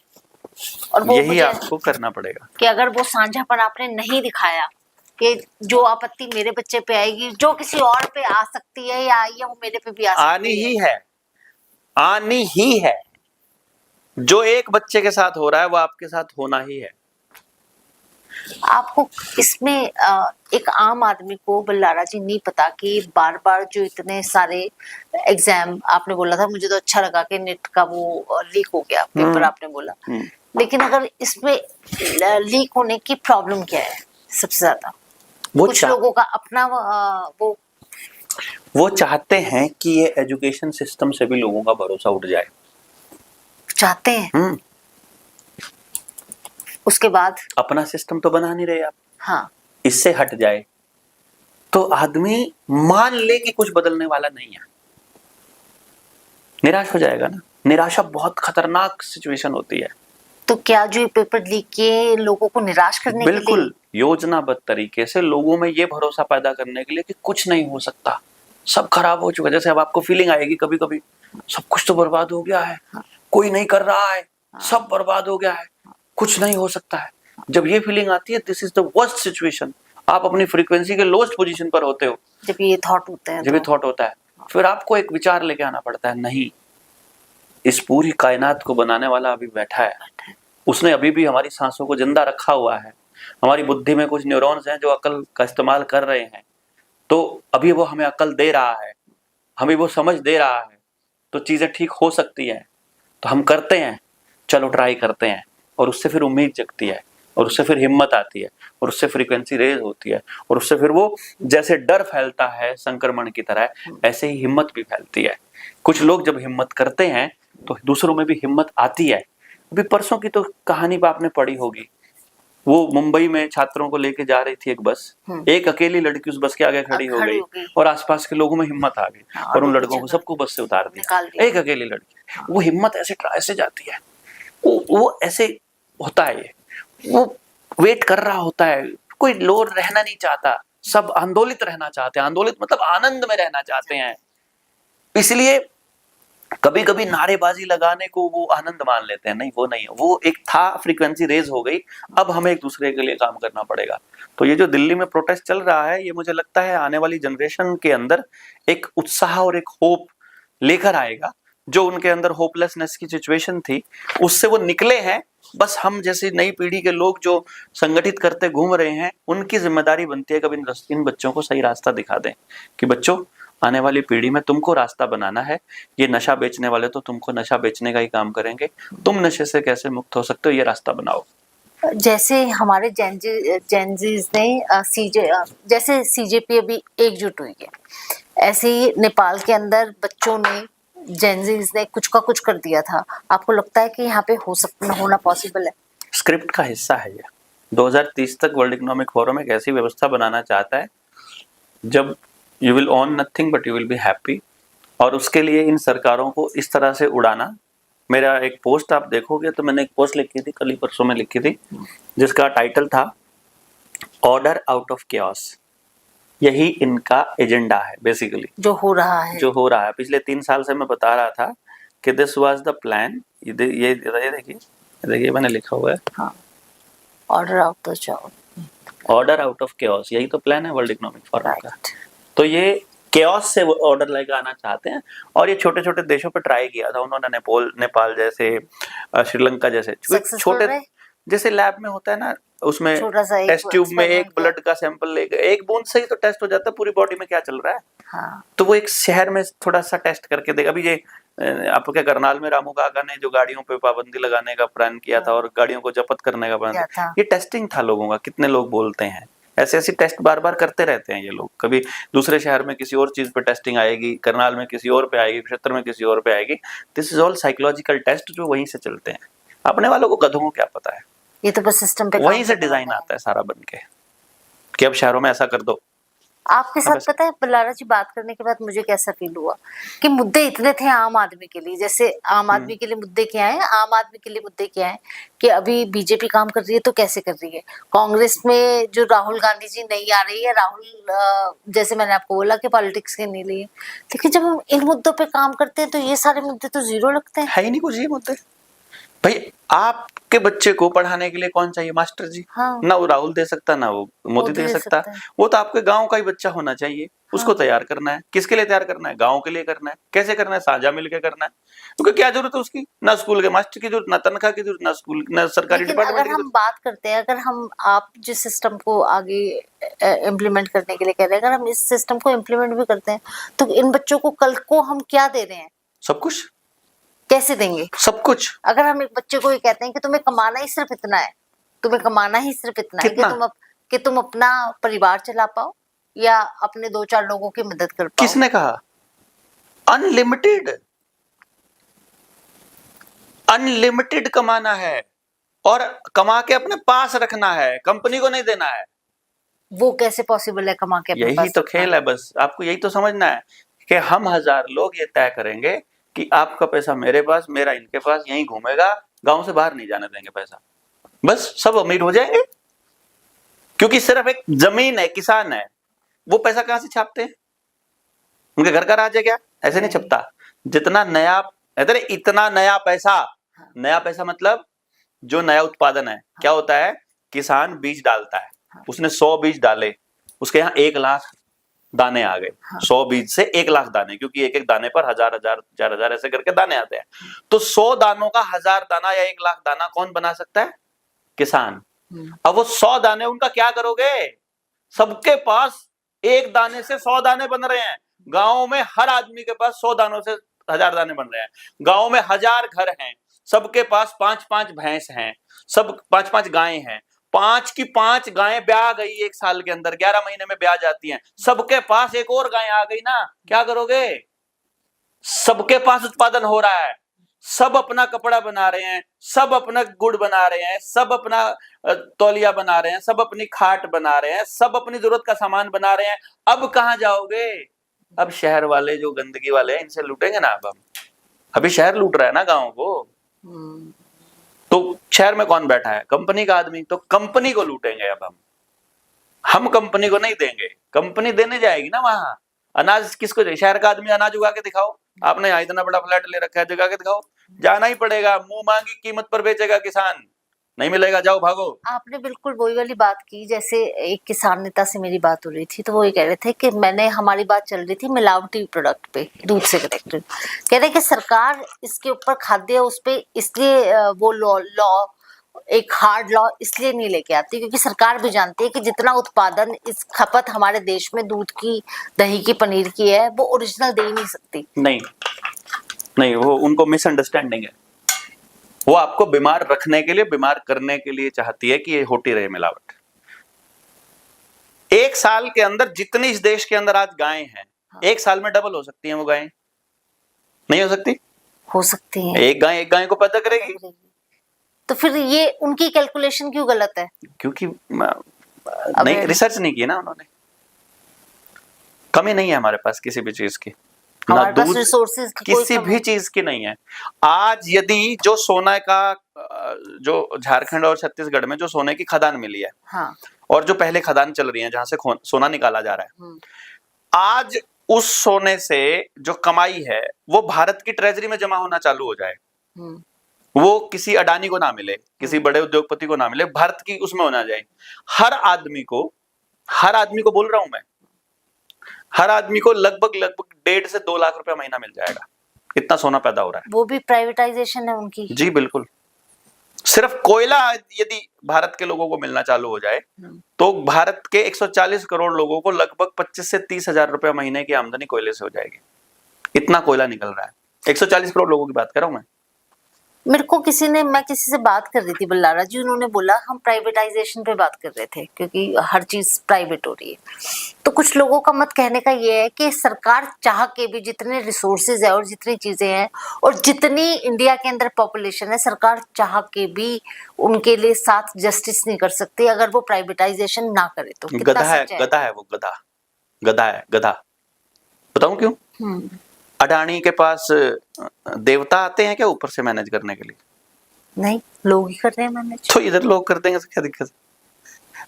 और वो यही मुझे आपको करना पड़ेगा कि अगर वो साझापन आपने नहीं दिखाया कि जो आपत्ति मेरे बच्चे पे आएगी, जो किसी और पे आ सकती है या आई है, वो मेरे पे भी आ आनी सकती है। ही है, आनी ही है। जो एक बच्चे के साथ हो रहा है वो आपके साथ होना ही है। आपको इसमें एक आम आदमी को बल्लारा जी नहीं पता कि बार बार जो इतने सारे एग्जाम आपने बोला था, मुझे तो अच्छा लगा कि नेट का वो लीक हो गया पेपर आपने बोला, लेकिन अगर इसमें लीक होने की प्रॉब्लम क्या है सबसे ज्यादा? कुछ लोगों का अपना वो चाहते हैं कि ये एजुकेशन सिस्टम से भी लोगों का भरोसा उठ जाए, चाहते हैं। उसके बाद अपना सिस्टम तो बना नहीं रहे आप, हाँ, इससे हट जाए तो आदमी मान ले कि कुछ बदलने वाला नहीं है, निराश हो जाएगा ना। निराशा बहुत खतरनाक सिचुएशन होती है। तो क्या जो ये पेपर लीक किए लोगों को निराश करने के लिए? बिल्कुल योजनाबद्ध तरीके से लोगों में ये भरोसा पैदा करने के लिए कि कुछ नहीं हो सकता, सब खराब हो चुका है। जैसे अब आपको फीलिंग आएगी कभी कभी, सब कुछ तो बर्बाद हो गया है, कोई नहीं कर रहा है, सब बर्बाद हो गया है, कुछ नहीं हो सकता है। जब ये फीलिंग आती है, this is the worst situation. आप अपनी फ्रीक्वेंसी के लोएस्ट पोजीशन पर होते हो जब ये थॉट होते हैं, जब ये थॉट होता है, फिर आपको एक विचार लेके आना पड़ता है, नहीं, इस पूरी कायनात को बनाने वाला अभी बैठा है, उसने अभी भी हमारी सांसों को जिंदा रखा हुआ है, हमारी बुद्धि में कुछ न्यूरॉन्स हैं जो अकल का इस्तेमाल कर रहे हैं, तो अभी वो हमें अकल दे रहा है, हमें वो समझ दे रहा है, तो चीजें ठीक हो सकती हैं। तो हम करते हैं, चलो ट्राई करते हैं, और उससे फिर उम्मीद जगती है, और उससे फिर हिम्मत आती है, और उससे फ्रीक्वेंसी रेज होती है, और उससे फिर वो जैसे डर फैलता है संक्रमण की तरह, ऐसे ही हिम्मत भी फैलती है। कुछ लोग जब हिम्मत करते हैं तो दूसरों में भी हिम्मत आती है। अभी परसों की तो कहानी आपने पढ़ी होगी, वो मुंबई में छात्रों को लेके जा रही थी एक बस, एक अकेली लड़की उस बस के आगे खड़ी हो गई, और आसपास के लोगों में हिम्मत आ गई, और उन लड़कों को सबको बस से उतार दिया, एक अकेली लड़की। वो हिम्मत ऐसे जाती है, वो ऐसे होता है, ये वो वेट कर रहा होता है, कोई लोग रहना नहीं चाहता, सब आंदोलित रहना चाहते हैं, आंदोलित मतलब आनंद में रहना चाहते हैं। इसलिए कभी कभी नारेबाजी लगाने को वो आनंद मान लेते हैं, नहीं वो नहीं है, वो एक था, फ्रीक्वेंसी रेज हो गई, अब हमें एक दूसरे के लिए काम करना पड़ेगा। तो ये जो दिल्ली में प्रोटेस्ट चल रहा है, ये मुझे लगता है आने वाली जनरेशन के अंदर एक उत्साह और एक होप लेकर आएगा। जो उनके अंदर होपलेसनेस की सिचुएशन थी, उससे वो निकले हैं। बस हम जैसी नई पीढ़ी के लोग जो संगठित करते घूम रहे हैं, उनकी जिम्मेदारी बनती है कभी इन बच्चों को सही रास्ता दिखा दें कि बच्चों, आने वाली पीढ़ी में तुमको रास्ता बनाना है, ये नशा बेचने वाले तो तुमको नशा बेचने का ही काम करेंगे, तुम नशे से कैसे मुक्त हो सकते हो, ये रास्ता बनाओ। जैसे हमारे जेनजीज ने जैसे सीजेपी अभी एकजुट हुई है, ऐसे ही नेपाल के अंदर बच्चों ने, जेनजीज ने कुछ का कुछ कर दिया था। आपको लगता है कि यहाँ पे होना पॉसिबल है? स्क्रिप्ट का हिस्सा है ये। 2030 तक वर्ल्ड इकोनॉमिक फोरम एक ऐसी व्यवस्था बनाना चाहता है जब you will own nothing but you will be happy, और उसके लिए इन सरकारों को इस तरह से उड़ाना। मेरा एक पोस्ट आप देखोगे तो मैंने एक पोस्ट लिखी थी, कल ही परसों में लिखी थी, जिसका टाइटल था ऑर्डर आउट ऑफ केओस। यही इनका एजेंडा है बेसिकली, जो हो रहा है। पिछले 3 साल से मैं बता रहा था कि दिस वाज द प्लान। ये देखिए मैंने लिखा हुआ है, ऑर्डर आउट ऑफ केओस, यही तो प्लान है वर्ल्ड इकोनॉमिक फोरम का। तो ये केओस से ऑर्डर लेकर आना चाहते हैं, और ये छोटे छोटे देशों पर ट्राई किया था उन्होंने, नेपाल जैसे, श्रीलंका जैसे छोटे, जैसे लैब में होता है ना, उसमें टेस्ट ट्यूब में एक ब्लड का सैंपल लेकर एक बूंद से ही तो टेस्ट हो जाता है पूरी बॉडी में क्या चल रहा है। हाँ। तो वो एक शहर में थोड़ा सा टेस्ट करके देगा। अभी ये आपको क्या, करनाल में रामू काका ने जो गाड़ियों पे पाबंदी लगाने का प्लान किया था और गाड़ियों को जब्त करने का प्लान था, ये टेस्टिंग था लोगों का, कितने लोग बोलते हैं। ऐसे टेस्ट बार बार करते रहते हैं ये लोग। कभी दूसरे शहर में किसी और चीज पे टेस्टिंग आएगी, करनाल में किसी और पे आएगी, क्षेत्र में किसी और पे आएगी। This is all psychological test जो वहीं से चलते हैं। अपने वालों को गधों को क्या पता है, ये तो बस सिस्टम पे वहीं से डिजाइन आता है सारा बन के कि अब शहरों में ऐसा कर दो, आपके साथ पता है बल्लारा जी बात करने के बाद मुझे कैसा फील हुआ कि मुद्दे इतने थे आम आदमी के लिए, जैसे आम आदमी के लिए मुद्दे क्या है, आम आदमी के लिए मुद्दे क्या है कि अभी बीजेपी काम कर रही है तो कैसे कर रही है, कांग्रेस में जो राहुल गांधी जी नहीं आ रही है, राहुल जैसे मैंने आपको बोला कि पॉलिटिक्स के नहीं लिए, लेकिन जब हम इन मुद्दों पे काम करते हैं तो ये सारे मुद्दे तो जीरो लगते हैं। है ही नहीं कुछ ये मुद्दे। भाई आपके बच्चे को पढ़ाने के लिए कौन चाहिए? मास्टर जी। हाँ। ना वो राहुल दे सकता, ना वो मोदी दे सकता। वो तो आपके गांव का ही बच्चा होना चाहिए। हाँ। उसको तैयार करना है। किसके लिए तैयार करना है? गांव के लिए करना है। कैसे करना है? साझा मिलकर करना है। क्योंकि क्या जरूरत है उसकी? ना स्कूल के मास्टर की जरूरत, ना तनख्वाह की जरूरत, ना स्कूल, ना सरकारी डिपार्टमेंट की अगर हम बात करते हैं, अगर हम आप जिस सिस्टम को आगे इम्प्लीमेंट करने के लिए कह रहे हैं, अगर हम इस सिस्टम को इम्प्लीमेंट भी करते हैं तो इन बच्चों को कल को हम क्या दे रहे हैं? सब कुछ। कैसे देंगे? सब कुछ। अगर हम एक बच्चे को ये कहते हैं कि तुम्हें कमाना ही सिर्फ इतना है, तुम्हें कमाना ही सिर्फ इतना है कि तुम अपना परिवार चला पाओ या अपने 2-4 लोगों की मदद कर पाओ। किसने कहा? अनलिमिटेड, अनलिमिटेड कमाना है और कमा के अपने पास रखना है, कंपनी को नहीं देना है। वो कैसे पॉसिबल है कमा के अपने पास? यही तो खेल है। बस आपको यही तो समझना है कि हम 1000 लोग ये तय करेंगे कि आपका पैसा मेरे पास, मेरा इनके पास, यहीं घूमेगा, गांव से बाहर नहीं जाने देंगे पैसा। बस सब अमीर हो जाएंगे। क्योंकि सिर्फ एक जमीन है, किसान है, वो पैसा कहां से छापते हैं? उनके घर का राज है क्या? ऐसे नहीं छपता। जितना नया, इतना नया पैसा, नया पैसा मतलब जो नया उत्पादन है। क्या होता है? किसान बीज डालता है, उसने 100 बीज डाले, उसके यहाँ 1 लाख दाने आ गए। 100 बीज से 1 लाख दाने, क्योंकि एक एक दाने पर 1000 ऐसे करके दाने आते हैं। तो 100 दानों का 1000 दाना या 1 लाख दाना कौन बना सकता है? किसान। अब वो 100 दाने उनका क्या करोगे? सबके पास एक दाने से 100 दाने बन रहे हैं। गांव में हर आदमी के पास 100 दानों से 1000 दाने बन रहे हैं। गांव में 1000 घर हैं, सबके पास 5-5 भैंस हैं, सब 5-5 गायें हैं। 5 की 5 गायें ब्याह गई एक साल के अंदर, 11 महीने में ब्याह जाती हैं। सबके पास एक और गाय आ गई ना, क्या करोगे? सबके पास उत्पादन हो रहा है, सब अपना कपड़ा बना रहे हैं, सब अपना गुड़ बना रहे हैं, सब अपना तौलिया बना रहे हैं, सब अपनी खाट बना रहे हैं, सब अपनी जरूरत का सामान बना रहे हैं। अब कहां जाओगे? अब शहर वाले जो गंदगी वाले हैं, इनसे लूटेंगे ना। अब हम अभी शहर लूट रहा है ना गांव को। तो शहर में कौन बैठा है? कंपनी का आदमी। तो कंपनी को लूटेंगे अब हम कंपनी को नहीं देंगे, कंपनी देने जाएगी ना वहां। अनाज किसको चाहिए? शहर का आदमी अनाज उगा के दिखाओ। आपने यहाँ इतना बड़ा फ्लैट ले रखा है, जगा के दिखाओ। जाना ही पड़ेगा, मुंह मांगी कीमत पर बेचेगा किसान, नहीं मिलेगा, जाओ भागो। आपने बिल्कुल वही वाली बात की। जैसे एक किसान नेता से मेरी बात हो रही थी तो वो ये कह रहे थे कि हमारी बात चल रही थी मिलावटी प्रोडक्ट पे, दूध से कनेक्टेड। कह रहे कि सरकार इसके ऊपर खाद्य उस पे इसलिए वो लॉ एक हार्ड लॉ इसलिए नहीं लेके आती क्योंकि सरकार भी जानती है कि जितना उत्पादन इस खपत हमारे देश में दूध की, दही की, पनीर की है, वो ओरिजिनल दे ही नहीं सकती। नहीं, वो उनको मिसअंडरस्टैंडिंग है। वो आपको बीमार रखने के लिए, बीमार करने के लिए चाहती है कि ये होती रहे मिलावट। 1 साल के अंदर जितनी इस देश के अंदर आज गायें हैं, 1 साल में डबल हो सकती हैं वो गायें। नहीं हो सकती? हो सकती है। एक गाय को पैदा करेगी। तो फिर ये उनकी कैलकुलेशन क्यों गलत है? क्योंकि नहीं, रिसर्च नहीं की ना उन्होंने। कमी नहीं है हमारे पास किसी भी चीज की, ना दूध, रिसोर्सेज किसी भी चीज की नहीं है। आज यदि जो सोना का, जो झारखंड और छत्तीसगढ़ में जो सोने की खदान मिली है, हाँ, और जो पहले खदान चल रही है जहां से सोना निकाला जा रहा है, आज उस सोने से जो कमाई है वो भारत की ट्रेजरी में जमा होना चालू हो जाए। वो किसी अडानी को ना मिले, किसी बड़े उद्योगपति को ना मिले, भारत की उसमें होना जाए। हर आदमी को बोल रहा हूं मैं, हर आदमी को लगभग 1.5 से 2 लाख रुपया महीना मिल जाएगा। इतना सोना पैदा हो रहा है। वो भी प्राइवेटाइजेशन है उनकी। जी बिल्कुल। सिर्फ कोयला यदि भारत के लोगों को मिलना चालू हो जाए तो भारत के 140 करोड़ लोगों को लगभग 25 से 30 हजार रुपया महीने की आमदनी कोयले से हो जाएगी। इतना कोयला निकल रहा है। 140 करोड़ लोगों की बात कर रहा हूं मैं। मैं किसी से बात कर रही थी बल्लारा जी, उन्होंने बोला हम प्राइवेटाइजेशन पे बात कर रहे थे क्योंकि हर चीज प्राइवेट हो रही है। तो कुछ लोगों का मत कहने का ये है कि सरकार चाह के भी जितने रिसोर्सेज है और जितनी चीजें हैं और जितनी इंडिया के अंदर पॉपुलेशन है, सरकार चाह के भी उनके लिए साथ जस्टिस नहीं कर सकती अगर वो प्राइवेटाइजेशन ना करे तो। गधा है वो गधा। गधा है, गधा। बताऊं क्यों? अडानी के पास देवता आते हैं क्या ऊपर से मैनेज करने के लिए? नहीं, लोग ही कर रहे हैं मैनेज। तो इधर लोग कर देंगे तो क्या दिक्कत है?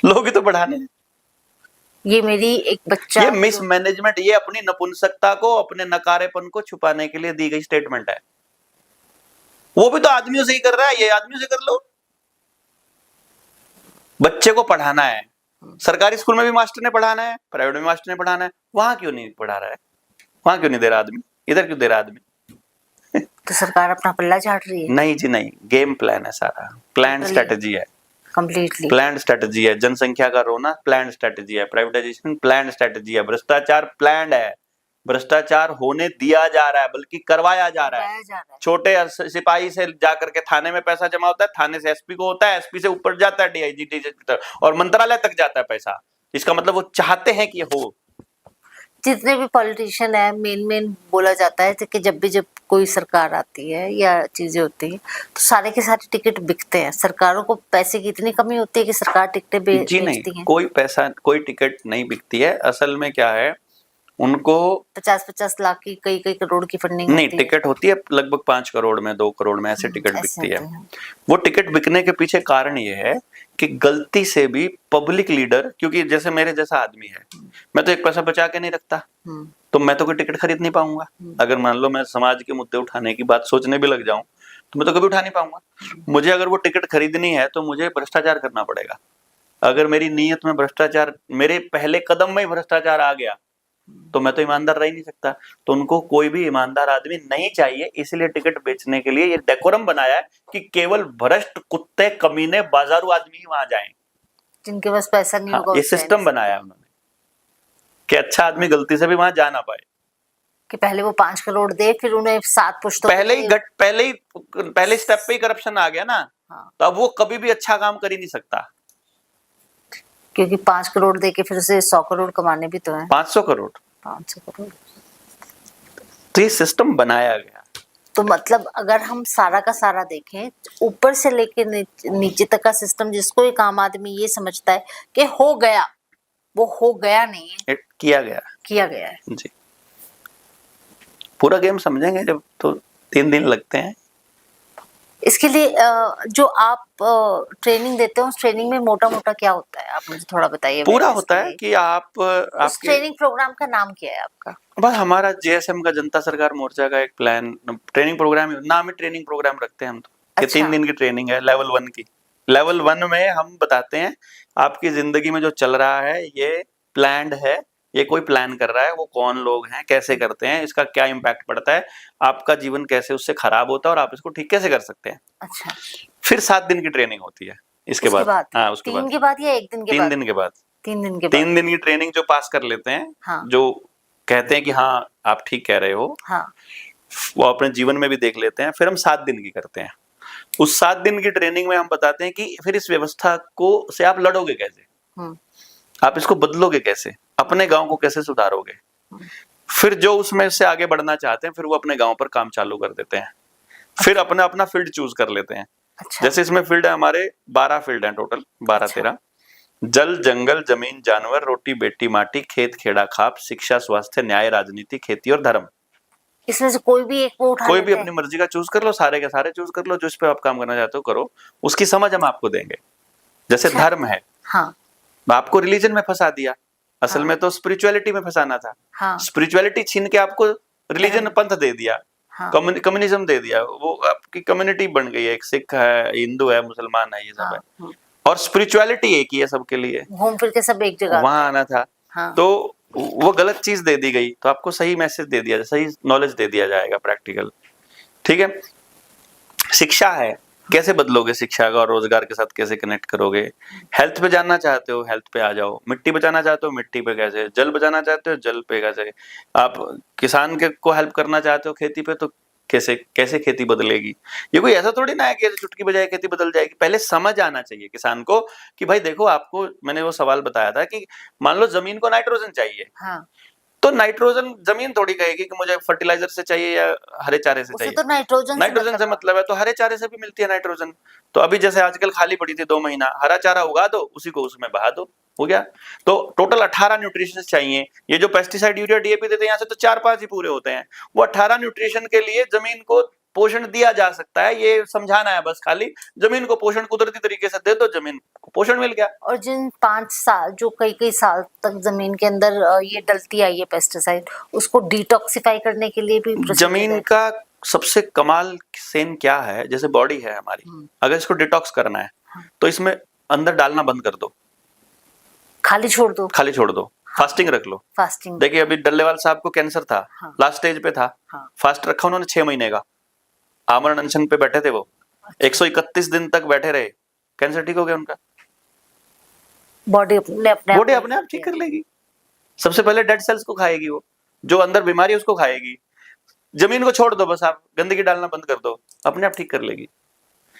लोग ही तो बढ़ाने हैं। ये मेरी एक बच्चा ये मिसमैनेजमेंट, ये अपनी नपुंसकता को, अपने नकारेपन को छुपाने के लिए दी गई स्टेटमेंट है। वो भी तो आदमियों से ही कर रहा है, ये आदमियों से कर लो। बच्चे को पढ़ाना है, सरकारी स्कूल में भी मास्टर ने पढ़ाना है, प्राइवेट में मास्टर ने पढ़ाना है, वहां क्यों नहीं पढ़ा रहा है? वहां क्यों नहीं दे रहा आदमी? इधर क्यों दे रहा आदमी? तो सरकार अपना पल्ला झाड़ रही है। नहीं जी नहीं, गेम प्लान है सारा, प्लान स्ट्रेटेजी है, कंप्लीटली प्लान स्ट्रेटेजी है। जनसंख्या का रोना प्लान स्ट्रेटेजी है, प्राइवेटाइजेशन प्लान स्ट्रेटेजी है, भ्रष्टाचार प्लान है। भ्रष्टाचार होने दिया जा रहा है, बल्कि करवाया जा रहा है। छोटे सिपाही से जाकर के थाने में पैसा जमा होता है, थाने से एसपी को होता है, एसपी से ऊपर जाता है डीआईजी, डीजीपी तक, और मंत्रालय तक जाता है पैसा। इसका मतलब वो चाहते हैं कि हो। जितने भी पॉलिटिशियन है, मेन बोला जाता है कि जब कोई सरकार आती है या चीजें होती है तो सारे के सारे टिकट बिकते हैं। सरकारों को पैसे की इतनी कमी होती है कि सरकार टिकटें जी नहीं, बेचती है। कोई पैसा, कोई टिकट नहीं बिकती है। असल में क्या है, उनको 50-50 लाख की, कई करोड़ की फंडिंग नहीं, टिकट होती है लगभग 5 करोड़ में, 2 करोड़ में, ऐसे टिकट बिकती है। वो टिकट बिकने के पीछे कारण ये है कि गलती से भी पब्लिक लीडर, क्योंकि जैसे मेरे जैसा आदमी है, मैं तो एक पैसा बचा के नहीं रखता, तो मैं तो कोई टिकट खरीद नहीं पाऊंगा। अगर मान लो मैं समाज के मुद्दे उठाने की बात सोचने भी लग जाऊं तो मैं तो कभी उठा नहीं पाऊंगा। मुझे अगर वो टिकट खरीदनी है तो मुझे भ्रष्टाचार करना पड़ेगा। अगर मेरी नीयत में भ्रष्टाचार, मेरे पहले कदम में ही भ्रष्टाचार आ गया तो मैं तो ईमानदार रह ही नहीं सकता। तो उनको कोई भी ईमानदार आदमी नहीं चाहिए, इसलिए टिकट बेचने के लिए ये डेकोरम बनाया है कि केवल भ्रष्ट, कुत्ते, कमीने, बाजारू आदमी ही वहां जाएं, जिनके पास पैसा नहीं होगा। ये सिस्टम बनाया है उन्होंने कि अच्छा आदमी गलती से भी वहां जा ना पाए। कि पहले वो 5 करोड़ दे, फिर उन्हें 7 पुश्तों पहले स्टेप पे ही करप्शन आ गया ना। तो अब वो कभी भी अच्छा काम कर ही नहीं सकता, क्योंकि 5 करोड़ दे के फिर उसे 100 करोड़ कमाने भी तो है। 500 करोड़, 500 करोड़। तो ये सिस्टम बनाया गया। तो मतलब अगर हम सारा का सारा देखें, ऊपर से लेके नीचे तक का सिस्टम, जिसको एक आम आदमी ये समझता है कि हो गया, वो हो गया नहीं है, किया गया है जी। पूरा गेम समझेंगे जब तो 3 दिन लगते हैं। इसके लिए जो आप ट्रेनिंग देते हो, उस ट्रेनिंग में मोटा मोटा क्या होता है, आप मुझे थोड़ा बताइए। पूरा होता है कि आप उस ट्रेनिंग प्रोग्राम का नाम क्या है आपका? बस हमारा जेएसएम का, जनता सरकार मोर्चा का एक प्लान, ट्रेनिंग प्रोग्राम, नाम ही ट्रेनिंग प्रोग्राम रखते हैं हम तो। अच्छा। 3 दिन की ट्रेनिंग है, लेवल 1 की। लेवल 1 में हम बताते हैं आपकी जिंदगी में जो चल रहा है ये प्लान्ड है, ये कोई प्लान कर रहा है, वो कौन लोग हैं, कैसे करते हैं, इसका क्या इम्पैक्ट पड़ता है, आपका जीवन कैसे उससे खराब होता है और आप इसको ठीक कैसे कर सकते हैं। अच्छा। फिर 7 दिन की ट्रेनिंग होती है इसके बाद। हाँ, उसके बाद 3 के बाद या 1 दिन के बाद? 3 दिन के बाद। 3 दिन की ट्रेनिंग जो पास कर लेते हैं, हाँ। जो कहते हैं कि हाँ आप ठीक कह रहे हो, हाँ। वो अपने जीवन में भी देख लेते हैं। फिर हम 7 दिन की करते हैं। उस 7 दिन की ट्रेनिंग में हम बताते हैं कि फिर इस व्यवस्था को से आप लड़ोगे कैसे, आप इसको बदलोगे कैसे, अपने गांव को कैसे सुधारोगे। फिर जो उसमें से आगे बढ़ना चाहते हैं, फिर वो अपने गांव पर काम चालू कर देते हैं। फिर अपना अपना फील्ड चूज कर लेते हैं। अच्छा। जैसे इसमें फील्ड है हमारे 12 फील्ड हैं टोटल, 12-13। जल, जंगल, जमीन, जानवर, रोटी, बेटी, माटी, खेत, खेड़ा, खाप, शिक्षा, स्वास्थ्य, न्याय, राजनीति, खेती और धर्म। इसमें से कोई भी एक वो उठा कोई भी अपनी मर्जी का चूज कर लो, सारे के सारे चूज कर लो, जो इस पे आप काम करना चाहते हो करो। उसकी समझ हम आपको देंगे। जैसे अच्छा। धर्म है, हाँ। आपको रिलीजन में फंसा दिया, असल में तो स्पिरिचुअलिटी में फंसाना था। हाँ। स्पिरिचुअलिटी छीन के आपको रिलीजन, पंथ दे दिया। हाँ। कम्युनिज्म दे दिया, वो आपकी कम्युनिटी बन गई है, एक सिख है, हिंदू है, मुसलमान है, ये सब है। और स्पिरिचुअलिटी एक ही है सबके लिए, घूम फिर के सब एक जगह वहां आना था। हाँ। तो वो गलत चीज दे दी गई, तो आपको सही मैसेज दे दिया, सही नॉलेज दे दिया जाएगा, प्रैक्टिकल। ठीक है। शिक्षा है, कैसे बदलोगे शिक्षा का और रोजगार के साथ कैसे कनेक्ट करोगे। हेल्थ पे जानना चाहते हो, हेल्थ पे आ जाओ। मिट्टी बचाना चाहते हो, मिट्टी पे कैसे। जल बचाना चाहते हो, जल पे कैसे। आप किसान के को हेल्प करना चाहते हो खेती पे, तो कैसे कैसे खेती बदलेगी। ये कोई ऐसा थोड़ी ना है कि चुटकी बजाए खेती बदल जाएगी। पहले समझ आना चाहिए किसान को कि भाई देखो, आपको मैंने वो सवाल बताया था कि मान लो जमीन को नाइट्रोजन चाहिए। हाँ। तो नाइट्रोजन जमीन थोड़ी कहेगी कि मुझे फर्टिलाइजर से चाहिए या हरे चारे से चाहिए। तो नाइट्रोजन से मतलब है, तो हरे चारे से भी मिलती है नाइट्रोजन। तो अभी जैसे आजकल खाली पड़ी थी 2 महीना, हरा चारा उगा दो, उसी को उसमें बहा दो, हो गया। तो टोटल 18 न्यूट्रिशन चाहिए। ये जो पेस्टिसाइड, यूरिया, डीएपी देते हैं यहाँ से तो 4-5 ही पूरे होते हैं। वो 18 न्यूट्रिशन के लिए जमीन को पोषण दिया जा सकता है, ये समझाना है बस। खाली जमीन को पोषण कुदरती तरीके से दे दो, जमीन को पोषण मिल गया। और जिन 5 साल जो कई साल तक जमीन के अंदर ये डलती आई है पेस्टिसाइड, उसको डिटॉक्सिफाई करने के लिए भी जमीन का सबसे कमाल सेन क्या है, जैसे बॉडी है हमारी, अगर इसको डिटॉक्स करना है तो इसमें अंदर डालना बंद कर दो, खाली छोड़ दो, खाली छोड़ दो, फास्टिंग रख लो। फास्टिंग देखिए अभी डल्लेवाल साहब को कैंसर था, लास्ट स्टेज पे था, फास्ट रखा उन्होंने 6 महीने का, आमरण अनशन पे बैठे थे वो, 131 दिन तक बैठे रहे, कैंसर ठीक हो गया उनका। बॉडी अपने आप ठीक कर लेगी। सबसे पहले डेड सेल्स को खाएगी, वो जो अंदर बीमारी है उसको खाएगी। जमीन को छोड़ दो बस, आप गंदगी डालना बंद कर दो, अपने आप ठीक कर लेगी।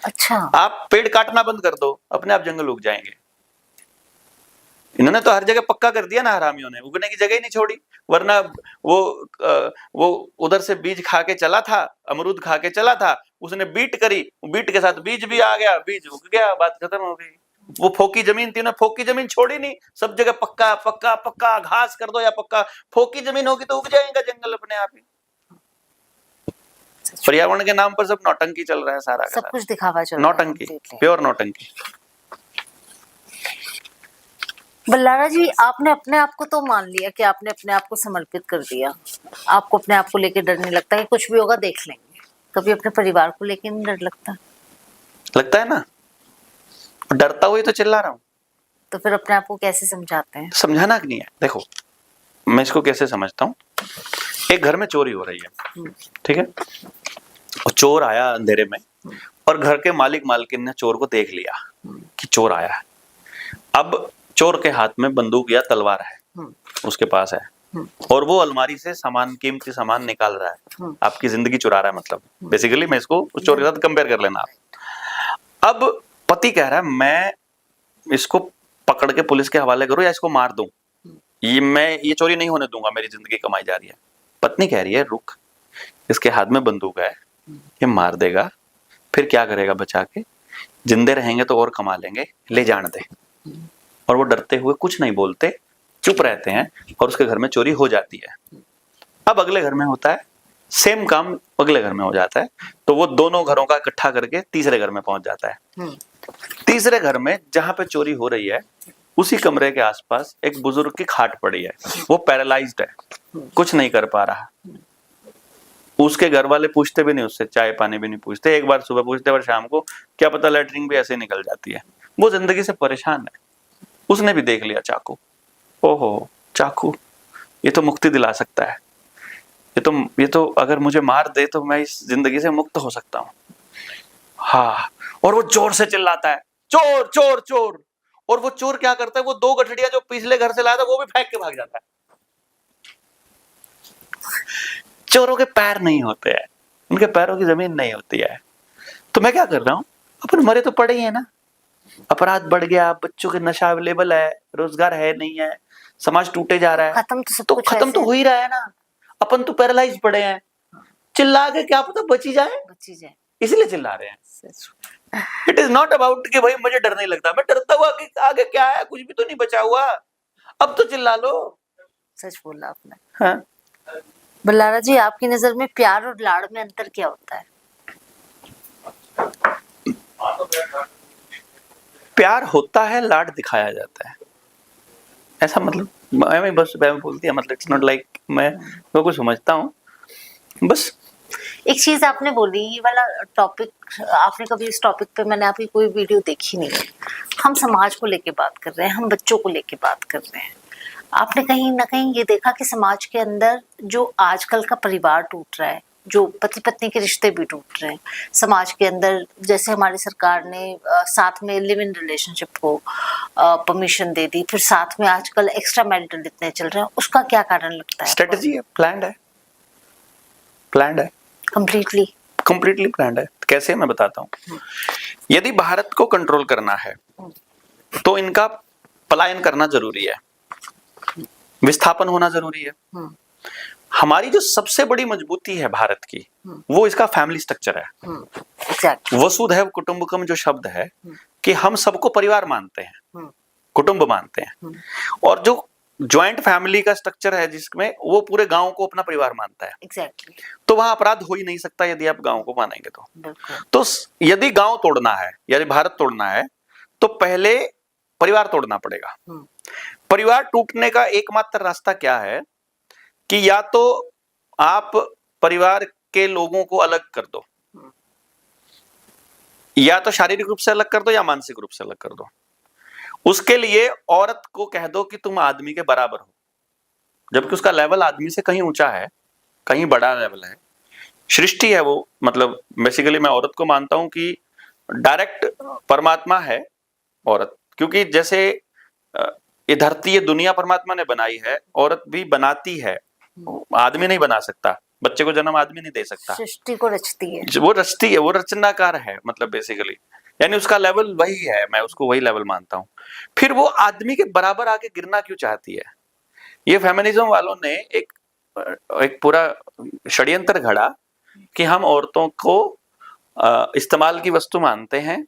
अच्छा, आप पेड़ काटना बंद कर दो, अपने आप जंगल उग जाएंगे। इन्होंने तो हर जगह पक्का कर दिया ना हरामियों ने, उगने की जगह ही नहीं छोड़ी। वरना वो उधर से बीज खा के चला था, अमरूद खा के चला था, उसने बीट करी, बीट के साथ बीज भी आ गया, बीज उग गया, बात खत्म हो गई। वो फोकी जमीन थी ना, फोकी जमीन छोड़ी नहीं, सब जगह पक्का पक्का पक्का घास कर दो या पक्का। फोकी जमीन होगी तो उग जाएगा जंगल अपने आप ही। पर्यावरण के नाम पर सब नौटंकी चल रहा है, सारा सब कुछ दिखावा चल रहा है, नौटंकी, प्योर नौटंकी। बल्लारा जी, आपने अपने आप को तो मान लिया कि आपने अपने आप को समर्पित कर दिया, आपको अपने आप को लेके डर नहीं लगता कि कुछ भी होगा देख लेंगे, कभी अपने परिवार को लेके नहीं डर लगता? लगता है ना, डरता हुआ ही तो चिल्ला रहा हूँ। तो फिर अपने आप को कैसे समझाते हैं? समझाना नहीं है, देखो मैं इसको कैसे समझता हूँ। एक घर में चोरी हो रही है, ठीक है, और चोर आया अंधेरे में, और घर के मालिक मालकिन ने चोर को देख लिया कि चोर आया है। अब चोर के हाथ में बंदूक या तलवार है, उसके पास है, और वो अलमारी से सामान, कीमती सामान निकाल रहा है, आपकी जिंदगी चुरा रहा है। मतलब बेसिकली मैं इसको उस चोर के साथ कंपेयर कर लेना आप। अब पति कह रहा है मैं इसको पकड़ के पुलिस के हवाले करूं या इसको मार दूं, ये चोरी नहीं होने दूंगा, मेरी जिंदगी कमाई जा रही है। पत्नी कह रही है रुक, इसके हाथ में बंदूक है, ये मार देगा, फिर क्या करेगा बचा के, जिंदे रहेंगे तो और कमा लेंगे, ले जाने दे। और वो डरते हुए कुछ नहीं बोलते, चुप रहते हैं, और उसके घर में चोरी हो जाती है। अब अगले घर में होता है सेम काम, अगले घर में हो जाता है, तो वो दोनों घरों का इकट्ठा करके तीसरे घर में पहुंच जाता है। तीसरे घर में जहां पे चोरी हो रही है, उसी कमरे के आसपास एक बुजुर्ग की खाट पड़ी है, वो पैरालाइज्ड है, कुछ नहीं कर पा रहा। उसके घर वाले पूछते भी नहीं उससे, चाय पानी भी नहीं पूछते, एक बार सुबह पूछते और शाम को, क्या पता लैटरिन भी ऐसे निकल जाती है। वो जिंदगी से परेशान है। उसने भी देख लिया चाकू, ओहो चाकू, ये तो मुक्ति दिला सकता है, ये तो अगर मुझे मार दे तो मैं इस जिंदगी से मुक्त हो सकता हूँ। हाँ, और वो जोर से चिल्लाता है चोर चोर चोर। और वो चोर क्या करता है, वो 2 गठड़ियां जो पिछले घर से लाया था वो भी फेंक के भाग जाता है। चोरों के पैर नहीं होते हैं, उनके पैरों की जमीन नहीं होती है। तो मैं क्या कर रहा हूं, अपन मरे तो पड़े ही है ना, अपराध बढ़ गया, बच्चों के नशा अवेलेबल है, रोजगार है नहीं है, समाज टूटे जा रहा है, खत्म तो हो ही रहा है ना। अपन तो पैरालाइज पड़े हैं, चिल्ला के क्या पता बची जाए, इसलिए चिल्ला रहे हैं। इट इज नॉट अबाउट कि भाई मुझे डर नहीं लगता, मैं डरता हुआ कि आगे क्या है, कुछ भी तो नहीं बचा हुआ, अब तो चिल्ला लो। सच बोला आपने। हाँ? बल्लारा जी, आपकी नजर में प्यार और लाड़ में अंतर क्या होता है? प्यार होता है, लाड दिखाया जाता है, ऐसा मतलब मैं बस बोल दिया, मतलब इट्स नॉट लाइक मैं कुछ समझता हूँ बस। एक चीज आपने बोली, ये वाला टॉपिक आपने कभी इस टॉपिक पे मैंने आपकी कोई वीडियो देखी नहीं है। हम समाज को लेके बात कर रहे हैं, हम बच्चों को लेके बात कर रहे हैं। आपने कहीं ना कहीं ये देखा कि समाज के अंदर जो आजकल का परिवार टूट रहा है, जो पति पत्नी के रिश्ते भी टूट रहे हैं समाज के अंदर, जैसे हमारी सरकार ने साथ में लिव इन रिलेशनशिप को परमिशन दे दी, फिर साथ में आजकल एक्स्ट्रा मैरिटल इतने चल रहे हैं, उसका क्या कारण लगता है? स्ट्रेटजी है, प्लान्ड है, कंप्लीटली प्लान्ड है। कैसे, मैं बताता हूँ। यदि भारत को कंट्रोल करना है तो इनका पलायन करना जरूरी है, विस्थापन होना जरूरी है। हमारी जो सबसे बड़ी मजबूती है भारत की, वो इसका फैमिली स्ट्रक्चर है। वसुधैव कुटुंबकम जो शब्द है कि हम सबको परिवार मानते हैं, कुटुंब मानते हैं। और जो ज्वाइंट फैमिली का स्ट्रक्चर है जिसमें वो पूरे गांव को अपना परिवार मानता है, एग्जैक्टली। तो वहां अपराध हो ही नहीं सकता यदि आप गांव को मानेंगे तो। बिल्कुल। तो यदि गांव तोड़ना है, यदि भारत तोड़ना है, तो पहले परिवार तोड़ना पड़ेगा। परिवार टूटने का एकमात्र रास्ता क्या है कि या तो आप परिवार के लोगों को अलग कर दो, या तो शारीरिक रूप से अलग कर दो या मानसिक रूप से अलग कर दो। उसके लिए औरत को कह दो कि तुम आदमी के बराबर हो, जबकि उसका लेवल आदमी से कहीं ऊंचा है, कहीं बड़ा लेवल है, सृष्टि है वो। मतलब बेसिकली मैं औरत को मानता हूं कि डायरेक्ट परमात्मा है औरत, क्योंकि जैसे ये धरती, ये दुनिया परमात्मा ने बनाई है, औरत भी बनाती है, आदमी नहीं बना सकता। बच्चे को जन्म आदमी नहीं दे सकता, सृष्टि को रचती है, वो रचती है, वो रचनाकार है। मतलब बेसिकली यानी उसका लेवल वही है, मैं उसको वही लेवल मानता हूं। फिर वो आदमी के बराबर आके गिरना क्यों चाहती है? ये फेमिनिज्म वालों ने एक पूरा षड्यंत्र घड़ा कि हम औरतों को इस्तेमाल की वस्तु मानते हैं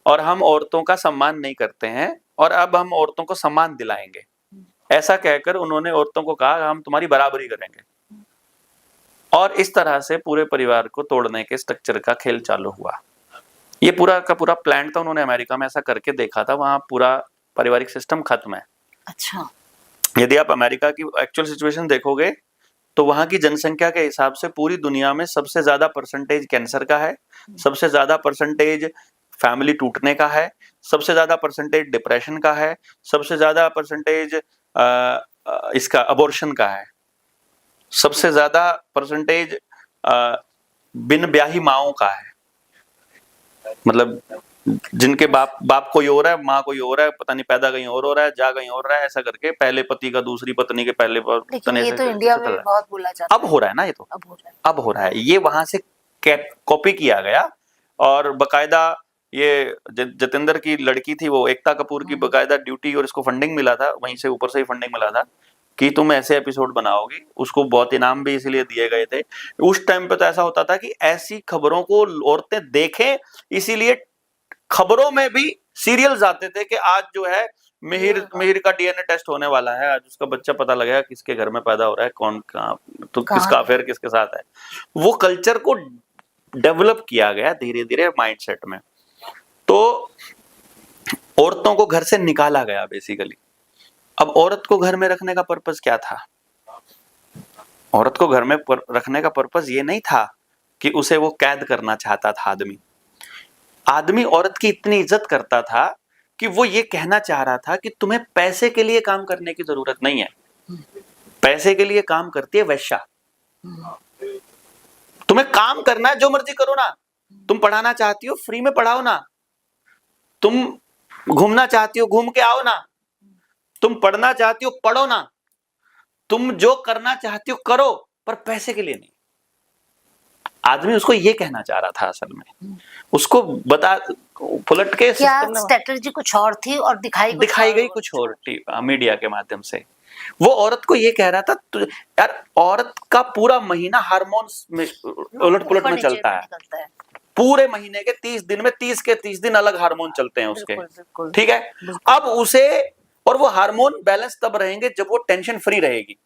और हम औरतों का सम्मान नहीं करते हैं, और अब हम औरतों को सम्मान दिलाएंगे। ऐसा कहकर उन्होंने औरतों को कहा हम तुम्हारी बराबरी करेंगे, और इस तरह से पूरे परिवार को तोड़ने के स्ट्रक्चर का खेल चालू हुआ। ये पूरा का पूरा प्लान था, उन्होंने अमेरिका में ऐसा करके देखा था, वहां पूरा पारिवारिक सिस्टम खत्म है। अच्छा। यदि आप अमेरिका की एक्चुअल सिचुएशन देखोगे तो वहां की जनसंख्या के हिसाब से पूरी दुनिया में सबसे ज्यादा परसेंटेज कैंसर का है, सबसे ज्यादा परसेंटेज फैमिली टूटने का है, सबसे ज्यादा परसेंटेज डिप्रेशन का है, सबसे ज्यादा परसेंटेज इसका अबॉर्शन का है, सबसे ज्यादा परसेंटेज बिन ब्याही माओं का है। मतलब जिनके बाप कोई और है, माँ कोई और है, पता नहीं पैदा कहीं और हो रहा है, जा कहीं और रहा है, ऐसा करके पहले पति का दूसरी पत्नी के पहले लेकिन ये तो इंडिया में बहुत बोला जाता है। अब हो रहा है ना, ये तो अब हो रहा है। ये वहां से कॉपी किया गया, और बकायदा ये जतेंद्र की लड़की थी, वो एकता कपूर की बकायदा ड्यूटी, और इसको फंडिंग मिला था, वहीं से ऊपर से ही फंडिंग मिला था कि तुम ऐसे एपिसोड बनाओगी। उसको बहुत इनाम भी इसीलिए दिए गए थे। उस टाइम पे तो ऐसा होता था कि ऐसी खबरों को औरतें देखें, इसीलिए खबरों में भी सीरियल्स आते थे कि आज जो है मिहिर का डीएनए टेस्ट होने वाला है, आज उसका बच्चा पता लगेगा किसके घर में पैदा हो रहा है, कौन कहाँ, तो किसका अफेयर किसके साथ है। वो कल्चर को डेवलप किया गया धीरे धीरे माइंडसेट में। तो औरतों को घर से निकाला गया बेसिकली। अब औरत को घर में रखने का पर्पस क्या था? औरत को घर में रखने का पर्पस ये नहीं था कि उसे वो कैद करना चाहता था। आदमी औरत की इतनी इज्जत करता था कि वो ये कहना चाह रहा था कि तुम्हें पैसे के लिए काम करने की जरूरत नहीं है, पैसे के लिए काम करती है वैश्या। तुम्हें काम करना है, जो मर्जी करो ना। तुम पढ़ाना चाहती हो, फ्री में पढ़ाओ ना। तुम घूमना चाहती हो, घूम के आओ ना। तुम पढ़ना चाहती हो, पढ़ो ना। तुम जो करना चाहती हो करो, पर पैसे के लिए नहीं। आदमी उसको ये कहना चाह रहा था असल में, उसको बता पलट के क्या स्ट्रेटजी कुछ और थी और दिखाई गई कुछ और मीडिया के माध्यम से। वो औरत को ये कह रहा था यार, औरत का पूरा महीना हार्मोन्स में उलट पुलट में चलता है। पूरे महीने के 30 दिन में 30 के 30 दिन अलग हार्मोन चलते हैं उसके, ठीक है। अब उसे, और वो हार्मोन बैलेंस तब रहेंगे जब वो टेंशन फ्री रहेगी।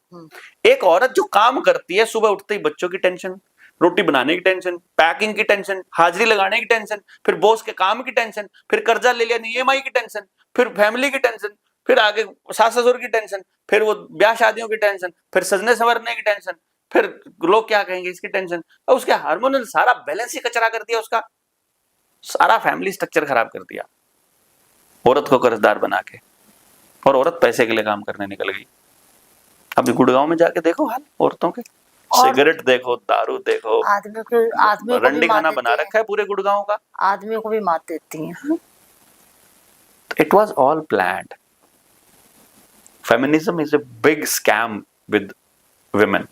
एक औरत जो काम करती है, सुबह उठते ही बच्चों की टेंशन, रोटी बनाने की टेंशन, पैकिंग की टेंशन, हाजिरी लगाने की टेंशन, फिर बॉस के काम की टेंशन, फिर कर्जा ले लिया ईएमआई की टेंशन, फिर फैमिली की टेंशन, फिर आगे सास ससुर की टेंशन, फिर वो ब्याह शादियों की टेंशन, फिर सजने संवरने की टेंशन, फिर लोग क्या कहेंगे इसकी टेंशन। और उसके हार्मोनल सारा बैलेंस ही कचरा कर दिया, उसका सारा फैमिली स्ट्रक्चर खराब कर दिया औरत को कर्जदार बना के। और औरत पैसे के लिए काम करने निकल गई। अभी गुड़गांव में जाके देखो हाल औरतों के, सिगरेट देखो, दारू देखो, आदमियों को रंडी खाना बना रखा है पूरे गुड़गांव का। आदमियों को भी मात देती हैं। It was all planned. Feminism is a big scam with women.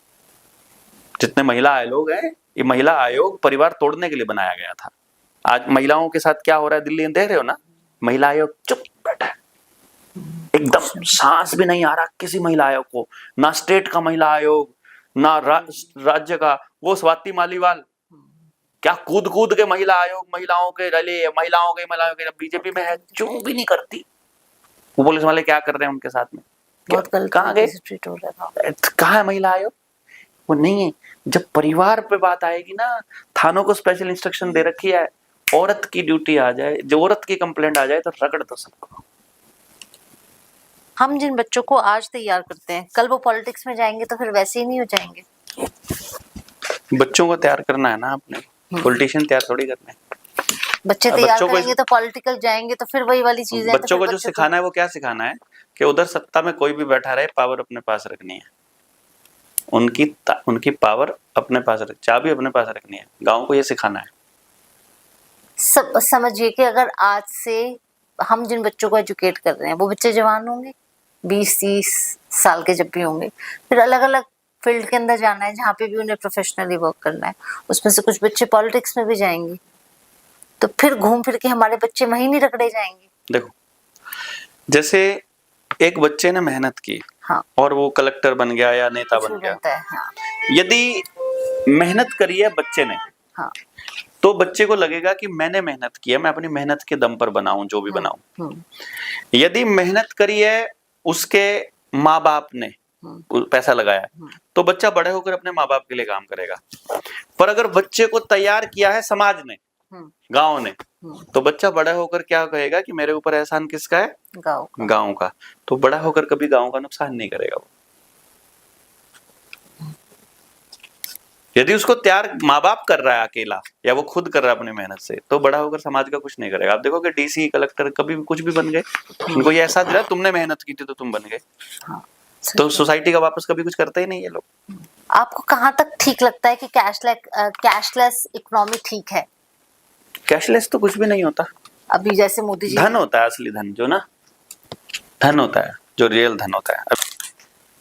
जितने महिला आयोग हैं, ये महिला आयोग परिवार तोड़ने के लिए बनाया गया था। आज महिलाओं के साथ क्या हो रहा है दिल्ली में देख रहे हो ना। महिला आयोग चुप बैठा है, एकदम सांस भी नहीं आ रहा किसी महिला आयोग को, ना स्टेट का महिला आयोग, ना राज्य का। वो स्वाति मालीवाल क्या कूद कूद के महिला आयोग, महिलाओं के रैली, महिलाओं के बीजेपी में है, चुप भी नहीं करती। वो पुलिस वाले क्या कर रहे हैं उनके साथ में? बहुत गलत कहाँ गए? तरीके से ट्रीट हो रहा है। कहाँ है महिला आयोग? वो नहीं है। जब परिवार पे बात आएगी ना, थानों को स्पेशल इंस्ट्रक्शन दे रखी है, औरत की ड्यूटी आ जाए, जो औरत की कंप्लेंट आ जाए तो रगड़ दो सबको। हम जिन बच्चों को आज तैयार करते हैं, कल वो पॉलिटिक्स में जाएंगे तो फिर वैसे ही नहीं हो जाएंगे। बच्चों को तैयार करना है ना आपने, पॉलिटिशियन तैयार थोड़ी करना है। बच्चे अब तैयार बच्चों को करेंगे तो पॉलिटिकल जाएंगे तो फिर वही वाली चीजें। बच्चों को जो सिखाना है वो क्या सिखाना है कि उधर सत्ता में कोई भी बैठा रहे, पावर अपने पास रखनी है। उनकी पावर अपने पास रख, चाबी अपने पास रखनी है। गांव को ये सिखाना है। सब समझिए कि अगर आज से हम जिन बच्चों को एजुकेट कर रहे हैं वो बच्चे जवान होंगे, 20-30 साल के जब भी होंगे, फिर अलग अलग फील्ड के अंदर जाना है जहाँ पे भी उन्हें प्रोफेशनली वर्क करना है। उसमें से कुछ बच्चे पॉलिटिक्स में भी जाएंगे, तो फिर घूम फिर के हमारे बच्चे वहीं नहीं रगड़े जाएंगे। देखो, जैसे एक बच्चे ने मेहनत की, हाँ, और वो कलेक्टर बन गया या नेता बन गया। बनता है। हाँ, यदि मेहनत करी है बच्चे ने, हाँ, तो बच्चे को लगेगा कि मैंने मेहनत की है, मैं अपनी मेहनत के दम पर बनाऊं जो भी बनाऊं। यदि मेहनत करी है उसके माँ बाप ने, पैसा लगाया, तो बच्चा बड़े होकर अपने माँ बाप के लिए काम करेगा। पर अगर बच्चे को तैयार किया है समाज ने, गांव ने, तो बच्चा बड़ा होकर क्या कहेगा कि मेरे ऊपर एहसान किसका है? गांव का। तो बड़ा होकर कभी गांव का नुकसान नहीं करेगा वो। यदि उसको तैयार माँ बाप कर रहा है अकेला, या वो खुद कर रहा है अपनी मेहनत से, तो बड़ा होकर समाज का कुछ नहीं करेगा। आप देखो कि डीसी, कलेक्टर कभी कुछ भी बन गए, उनको ये एहसास दिला तुमने मेहनत की थी तो तुम बन गए। तो सोसाइटी का वापस कभी कुछ करते ही नहीं ये लोग। आपको कहाँ तक ठीक लगता है कि कैशलेस इकोनॉमी ठीक है? कैशलेस तो कुछ भी नहीं होता। अभी जैसे मोदी जी, धन होता है असली धन, जो ना धन होता है, जो रियल धन होता है।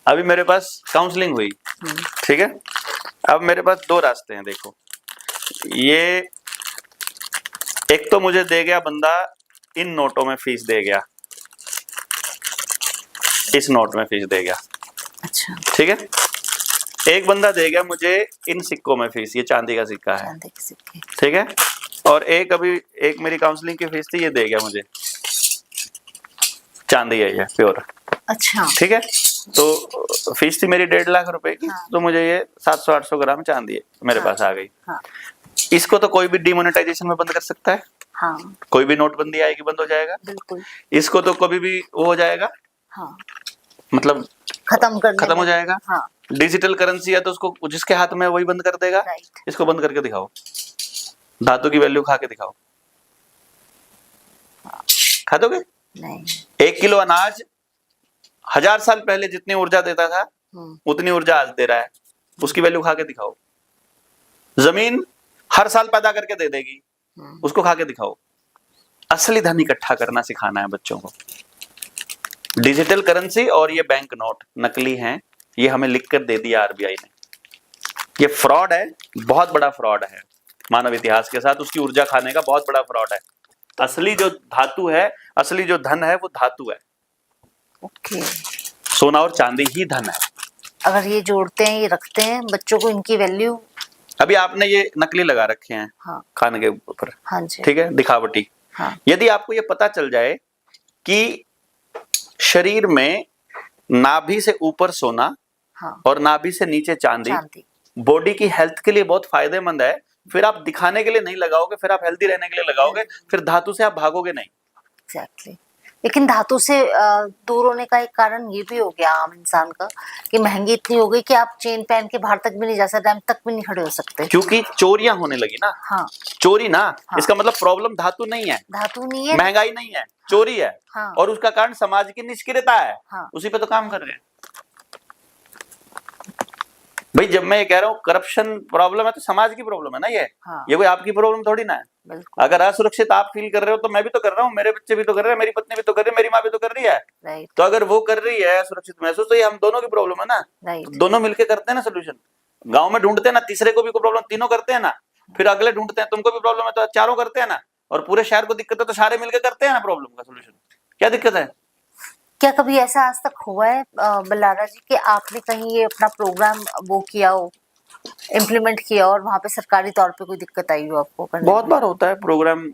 अभी मेरे पास काउंसलिंग हुई, ठीक है। अब मेरे पास दो रास्ते हैं। देखो, ये एक तो मुझे दे गया बंदा इन नोटों में फीस दे गया, इस नोट में फीस दे गया, अच्छा, ठीक है। एक बंदा दे गया मुझे इन सिक्कों में फीस, ये चांदी का सिक्का है, ठीक है। और एक मेरी काउंसलिंग की फीस थी, ये दे गया मुझे, चांदी है ये प्योर, अच्छा, ठीक है। तो फीस थी मेरी 1.5 लाख रुपए की, तो मुझे ये 700-800 ग्राम चांदी है मेरे पास आ गई। इसको तो कोई भी डिमोनेटाइजेशन में बंद कर सकता है। हाँ, कोई भी नोटबंदी आएगी बंद हो जाएगा, बिल्कुल। इसको तो कभी भी वो हो जाएगा, हाँ, मतलब खत्म हो जाएगा। हाँ, डिजिटल करेंसी है तो उसको जिसके हाथ में वही बंद कर देगा। इसको बंद करके दिखाओ, धातु की वैल्यू खा के दिखाओ, खा दोगे? नहीं। 1 किलो अनाज 1000 साल पहले जितनी ऊर्जा देता था उतनी ऊर्जा आज दे रहा है, उसकी वैल्यू खा के दिखाओ। जमीन हर साल पैदा करके दे देगी, उसको खा के दिखाओ। असली धन इकट्ठा करना सिखाना है बच्चों को। डिजिटल करेंसी और ये बैंक नोट नकली हैं, ये हमें लिख कर दे दिया आरबीआई ने। ये फ्रॉड है, बहुत बड़ा फ्रॉड है मानव इतिहास के साथ। उसकी ऊर्जा खाने का बहुत बड़ा फ्रॉड है। असली जो धातु है, असली जो धन है, वो धातु है। ओके। सोना और चांदी ही धन है। अगर ये जोड़ते हैं, ये रखते हैं, बच्चों को इनकी वैल्यू। अभी आपने ये नकली लगा रखे हैं, हाँ, खाने के ऊपर, हाँ जी, ठीक है, दिखावटी। हाँ, यदि आपको ये पता चल जाए कि शरीर में नाभि से ऊपर सोना, हाँ, और नाभि से नीचे चांदी बॉडी की हेल्थ के लिए बहुत फायदेमंद है, फिर आप दिखाने के लिए नहीं लगाओगे, फिर आप हेल्दी रहने के लिए लगाओगे, फिर धातु से आप भागोगे नहीं। एग्जैक्टली। लेकिन धातु से दूर होने का एक कारण ये भी हो गया आम इंसान का कि महंगी इतनी हो गई कि आप चेन पहन के बाहर तक भी नहीं जा सकते, डैम तक भी नहीं खड़े हो सकते, क्योंकि चोरियां होने लगी ना। हाँ, चोरी ना, हाँ, इसका मतलब प्रॉब्लम धातु नहीं है, धातु नहीं है, महंगाई नहीं है, चोरी है। हाँ, और उसका कारण समाज की निष्क्रियता है। हाँ, उसी पे तो काम कर रहे हैं भाई। जब मैं ये कह रहा हूँ करप्शन प्रॉब्लम है, तो समाज की प्रॉब्लम है ना ये। हाँ, ये कोई आपकी प्रॉब्लम थोड़ी ना है। अगर असुरक्षित आप फील कर रहे हो तो मैं भी तो कर रहा हूँ, मेरे बच्चे भी तो कर रहे हैं, मेरी पत्नी भी तो कर रही है, मेरी माँ भी तो कर रही है। तो अगर वो कर रही है असुरक्षित महसूस, तो ये हम दोनों की प्रॉब्लम है ना। तो दोनों मिलकर करते हैं ना सोल्यूशन। गाँव में ढूंढते हैं ना, तीसरे को भी कोई प्रॉब्लम, तीनों करते हैं ना, फिर अगले ढूंढते हैं, तुमको भी प्रॉब्लम है तो चारों करते हैं ना, और पूरे शहर को दिक्कत है तो सारे मिलकर करते हैं ना प्रॉब्लम का सोल्यूशन। क्या दिक्कत है? क्या कभी ऐसा आज तक हुआ है बल्लारा जी कि आपने कहीं ये अपना प्रोग्राम वो किया हो इम्प्लीमेंट किया और वहां पे सरकारी तौर पे कोई दिक्कत आई हो आपको करने बहुत में? बार होता है, प्रोग्राम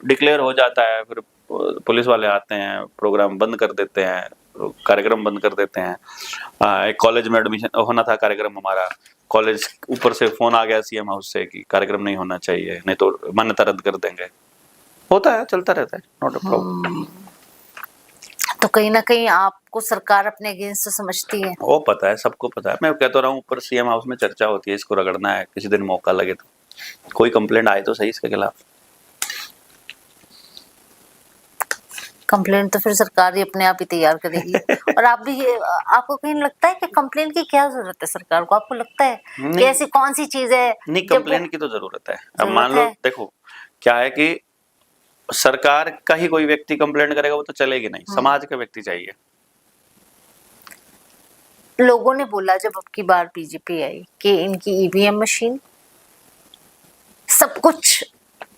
डिक्लेयर हो जाता है, फिर पुलिस वाले आते हैं, प्रोग्राम बंद कर देते हैं, कार्यक्रम बंद कर देते हैं। एक कॉलेज में एडमिशन होना था कार्यक्रम हमारा, कॉलेज ऊपर से फोन आ गया सीएम हाउस से कि कार्यक्रम नहीं होना चाहिए, नहीं तो मान्यता रद्द कर देंगे। होता है, चलता रहता है, नॉट अ प्रॉब्लम। तो कहीं ना कहीं आपको सरकार अपने अगेंस्ट तो समझती है। वो पता है, सबको पता है। मैं कहता रहा हूँ, ऊपर सीएम हाउस में चर्चा होती है, इसको रगड़ना है, किसी दिन मौका लगे तो कोई कंप्लेंट आए तो सही इसके खिलाफ। कंप्लेंट तो फिर सरकार ही अपने आप ही तैयार करेगी। और आप भी आपको कहीं लगता है कि कंप्लेंट की क्या जरूरत है सरकार को? आपको लगता है कि नहीं। ऐसी कौन सी चीज है नहीं, जब वो कंप्लेंट की तो जरूरत है। अब जरूरत मान लो, है? देखो क्या है कि सरकार का ही कोई व्यक्ति कंप्लेंट करेगा वो तो चलेगी नहीं, समाज का व्यक्ति चाहिए। लोगों ने बोला जब अब की बार बीजेपी आई कि इनकी ईवीएम मशीन सब कुछ